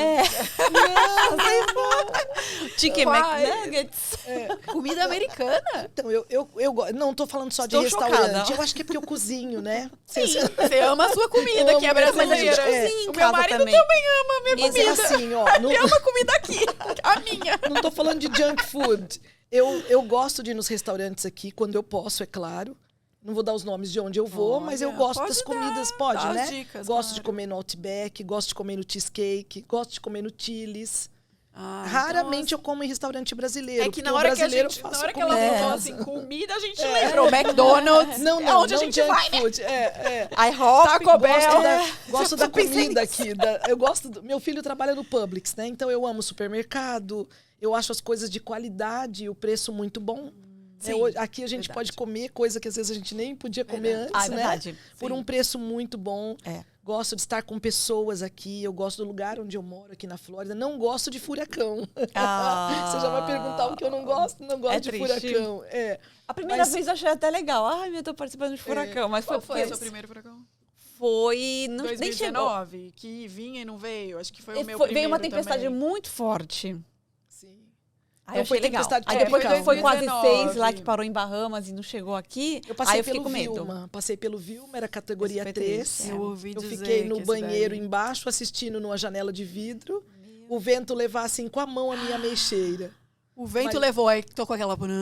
Chicken Vai. McNuggets. Comida americana. Então, eu não tô falando só de Estou restaurante. chocada. Eu acho que é porque eu cozinho, né? Sim, você ama a sua comida, Eu que é amo minha brasileira. comida. Cozinha em O meu casa marido também. também ama a minha Mas comida. assim, ó, Ele ama a comida aqui, a minha. não tô falando de junk food. Eu gosto de ir nos restaurantes aqui, quando eu posso, é claro. Não vou dar os nomes de onde eu vou, mas eu Olha, gosto pode das dar, comidas, pode, dá né? as dicas, Gosto de claro. comer no Outback, gosto de comer no Cheesecake, gosto de comer no Chili's. então, Raramente eu como em restaurante brasileiro. é que porque na o hora que a brasileiro gente, eu faço na hora que ela comida em falou casa. assim, comida, a gente lembrou McDonald's. Não, é onde a não gente junk vai, né? food. IHOP, Taco Bell. Gosto da pensei comida nisso. aqui. Eu gosto meu filho trabalha no Publix, né? Então eu amo supermercado. Eu acho as coisas de qualidade e o preço muito bom. Aqui a gente pode comer coisa que às vezes a gente nem podia comer antes, É né? verdade. Por um preço muito bom. Gosto de estar com pessoas aqui. Eu gosto do lugar onde eu moro, aqui na Flórida. Não gosto de furacão. Você já vai perguntar o que eu não gosto? Não gosto de triste. furacão. A primeira vez eu achei até legal. Ai, eu tô participando de furacão. Mas Qual foi foi o seu primeiro furacão? Foi... Não, nem chegou. 2019, que vinha e não veio. Acho que foi o meu Veio primeiro uma tempestade também. muito forte. Sim. Aí Não eu foi achei legal. tempestade Aí depois tropical, foi né? quase 2019. 6 lá que parou em Bahamas e não chegou aqui. Eu passei aí eu fiquei pelo com medo. Vilma. Passei pelo Vilma, era categoria Esse foi 3. triste, Eu ouvi Eu dizer fiquei no que esse banheiro daí- embaixo, assistindo numa janela de vidro. O vento levar assim com a mão a minha ameixeira. O vento Mas- levou, aí tocou aquela... Levou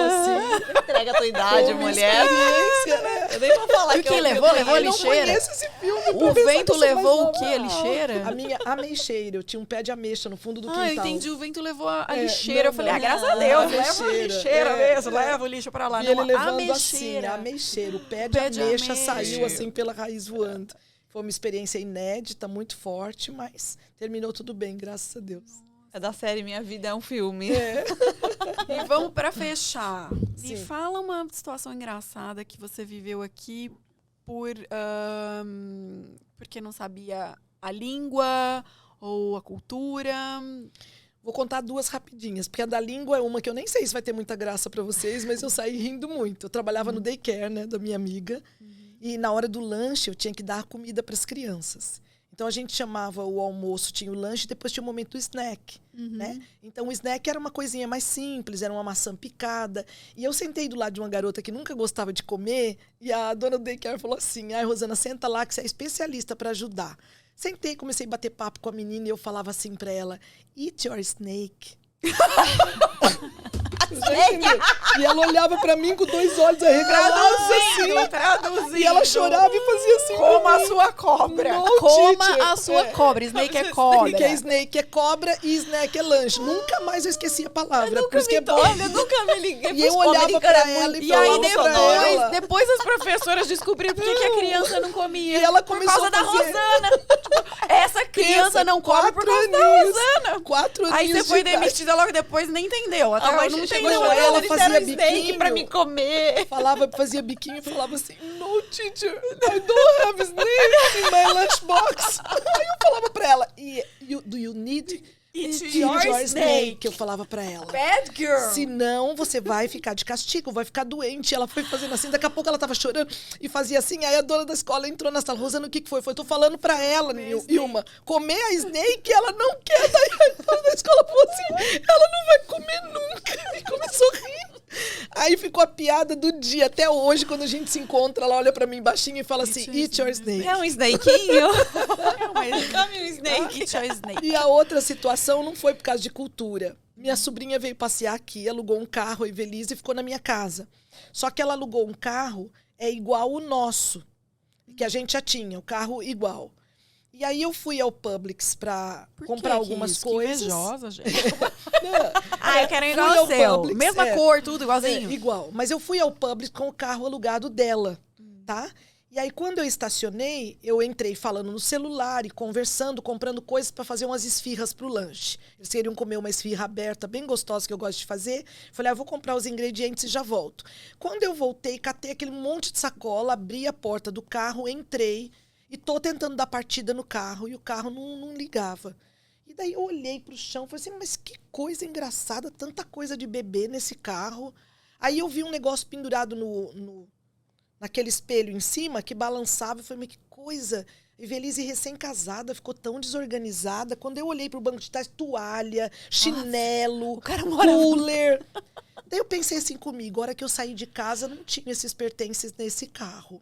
assim. Entrega a tua idade, Foi uma mulher. experiência, né? Eu nem vou falar E que quem eu levou? Levou a Eu não lixeira? conheço esse filme. O pra pensar que vento eu sou mais levou o nova. quê? A lixeira? A minha ameixeira. Eu tinha um pé de ameixa no fundo do quintal. Ah, eu entendi. O vento levou a É, lixeira. Eu não, falei, não. graças a A Deus, leva a lixeira. lixeira É, mesmo, leva o lixo pra lá. E ele Não, a levando assim, ameixeira. a ameixeira. O pé Pé de de ameixa ameixa. saiu assim pela raiz voando. Foi uma experiência inédita, muito forte, mas terminou tudo bem, graças a Deus. É da série Minha Vida é um Filme. E vamos pra fechar. Me Sim. fala uma situação engraçada que você viveu aqui porque não sabia a língua ou a cultura. Vou contar duas rapidinhas, porque a da língua é uma que eu nem sei se vai ter muita graça para vocês, mas eu saí rindo muito. Eu trabalhava no daycare, né, da minha amiga, e na hora do lanche eu tinha que dar comida para as crianças. Então a gente chamava o almoço, tinha o lanche, e depois tinha o momento do snack, né? Então o snack era uma coisinha mais simples, era uma maçã picada. E eu sentei do lado de uma garota que nunca gostava de comer, e a dona do daycare falou assim: "Ai, Rosana, senta lá que você é especialista para ajudar". Sentei, comecei a bater papo com a menina e eu falava assim pra ela: "Eat your snake". E ela olhava pra mim com 2 olhos arregalados assim. Traduzindo. E ela chorava e fazia assim. Coma pra a mim. sua cobra. No, Coma teacher. a sua cobra. Snake é cobra. Porque snake é cobra e snack é lanche. Nunca mais eu esqueci a palavra. Por isso que é bom. Olha, eu nunca me liguei E eu olhava pra ela E aí falava depois as professoras descobriram por que a criança não comia. E ela por começou causa a da fazer- Rosana. Tipo, essa criança não come por causa da Rosana. 4 anos Aí você foi de idade. demitida logo depois e nem entendeu. Até Ela hoje não chegou entendeu. chorando, ela eles fazia deram snake biquinho. pra me comer. Falava, fazia biquinho e falava assim: "No, teacher, I don't have snake in my lunchbox". Aí eu falava pra ela: "Do you need Eat your your snake?" Eu falava pra ela. Bad girl. Senão você vai ficar de castigo, vai ficar doente. Ela foi fazendo assim, daqui a pouco ela tava chorando e fazia assim. Aí a dona da escola entrou na sala: "Rosana, o que foi?" Foi, "Tô falando pra ela, Ilma, comer a snake, ela não quer". Daí a dona da escola falou assim: "Ela não vai comer nunca". E começou a rir. Aí ficou a piada do dia. Até hoje, quando a gente se encontra, ela olha pra mim baixinho e fala assim: "Eat your snake". É um snakeinho. Mas Come um snake. eat your snake. E a outra situação não foi por causa de cultura. Minha sobrinha veio passear aqui, alugou um carro, a Evelise, e ficou na minha casa. Só que ela alugou um carro igual o nosso, que a gente já tinha, o carro igual. E aí eu fui ao Publix pra comprar algumas coisas. Que invejosa, gente. Ah, eu quero Fui igual ao o seu. Publix, Mesma cor, tudo igualzinho. Igual. Mas eu fui ao Publix com o carro alugado dela, tá? E aí, quando eu estacionei, eu entrei falando no celular e conversando, comprando coisas para fazer umas esfirras pro lanche. Eles queriam comer uma esfirra aberta, bem gostosa, que eu gosto de fazer. Falei, vou comprar os ingredientes e já volto. Quando eu voltei, catei aquele monte de sacola, abri a porta do carro, entrei e tô tentando dar partida no carro e o carro não ligava. E daí eu olhei pro chão e falei assim, mas que coisa engraçada, tanta coisa de bebê nesse carro. Aí eu vi um negócio pendurado naquele espelho em cima, que balançava. Eu falei, mas que coisa. Evelise recém-casada, ficou tão desorganizada. Quando eu olhei pro banco de trás, toalha, chinelo, cooler. Daí eu pensei assim comigo, a hora que eu saí de casa, não tinha esses pertences nesse carro.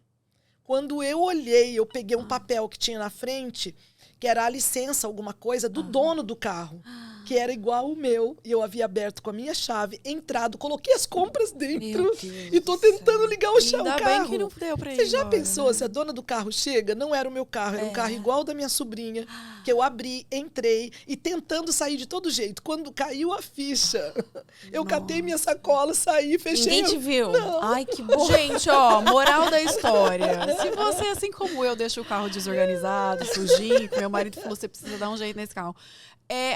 Quando eu olhei, eu peguei um papel que tinha na frente, que era a licença, alguma coisa, do dono do carro, que era igual o meu. E eu havia aberto com a minha chave, entrado, coloquei as compras dentro e tô tentando ligar o carro. Ainda bem que não deu pra ir Você já embora, pensou, né? se a dona do carro chega? Não era o meu carro, era um carro igual ao da minha sobrinha, que eu abri, entrei e tentando sair de todo jeito. Quando caiu a ficha, eu catei minha sacola, saí, fechei. Ninguém te viu? Não. Ai, que bom. Gente, ó, moral da história. Se você, assim como eu, deixa o carro desorganizado, sujinho, que meu marido falou, você precisa dar um jeito nesse carro.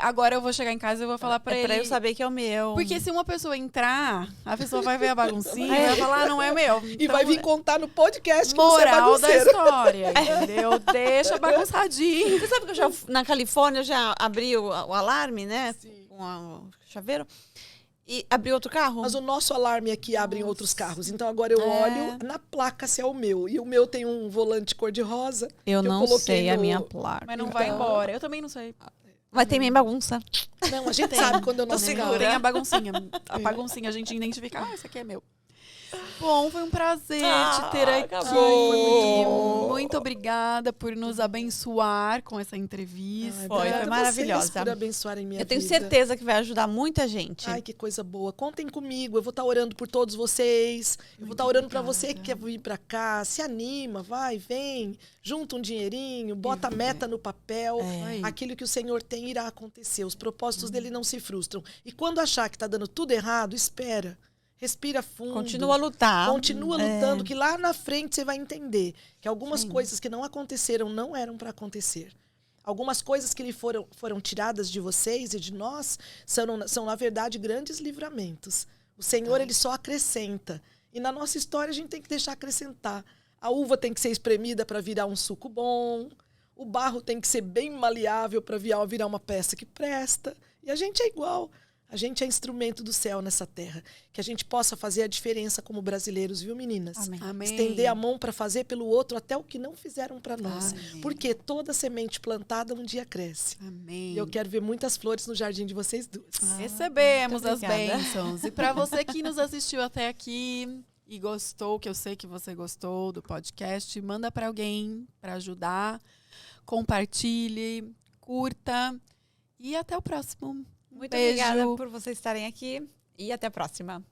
Agora eu vou chegar em casa e eu vou falar pra ele. Pra eu saber que é o meu. Porque se uma pessoa entrar, a pessoa vai ver a baguncinha e vai falar, não é meu. E Então, vai vir contar no podcast que você é moral da bagunceiro. história, entendeu? Deixa bagunçadinho. Você sabe que na Califórnia eu já abri o alarme, né? Sim. Com o chaveiro. E abri outro carro. Mas o nosso alarme aqui abre em outros carros. Então agora eu olho na placa se é o meu. E o meu tem um volante cor-de-rosa. Eu que não coloquei sei a no- minha placa. Mas não vai Então- embora. Eu também não sei. Mas tem minha bagunça. Não, a gente sabe quando eu não Segura. Tem a baguncinha. A baguncinha, a gente identifica. Esse aqui é meu. Bom, foi um prazer te ter aqui. acabou. Muito obrigada por nos abençoar com essa entrevista. Foi Obrigada a maravilhosa. vocês por abençoarem minha Eu tenho vida. certeza que vai ajudar muita gente. Ai, que coisa boa. Contem comigo. Eu vou estar orando por todos vocês. Eu vou estar orando para você que quer vir para cá. Se anima, vai, vem. Junta um dinheirinho, bota a meta no papel. Aí. Aquilo que o Senhor tem irá acontecer. Os propósitos dele não se frustram. E quando achar que está dando tudo errado, espera. Respira fundo. Continua a lutar. Continua lutando, que lá na frente você vai entender que algumas coisas que não aconteceram não eram para acontecer. Algumas coisas que lhe foram tiradas de vocês e de nós são, na verdade, grandes livramentos. O Senhor, ele só acrescenta. E na nossa história, a gente tem que deixar acrescentar. A uva tem que ser espremida para virar um suco bom. O barro tem que ser bem maleável para virar uma peça que presta. E a gente é igual. A gente é instrumento do céu nessa terra. Que a gente possa fazer a diferença como brasileiros, viu, meninas? Amém. Amém. Estender a mão para fazer pelo outro até o que não fizeram para nós. Amém. Porque toda semente plantada um dia cresce. Amém. E eu quero ver muitas flores no jardim de vocês duas. Recebemos muito as obrigada. bênçãos. E para você que nos assistiu até aqui e gostou, que eu sei que você gostou do podcast, manda para alguém para ajudar. Compartilhe, curta e até o próximo. Muito Beijo. obrigada por vocês estarem aqui e até a próxima.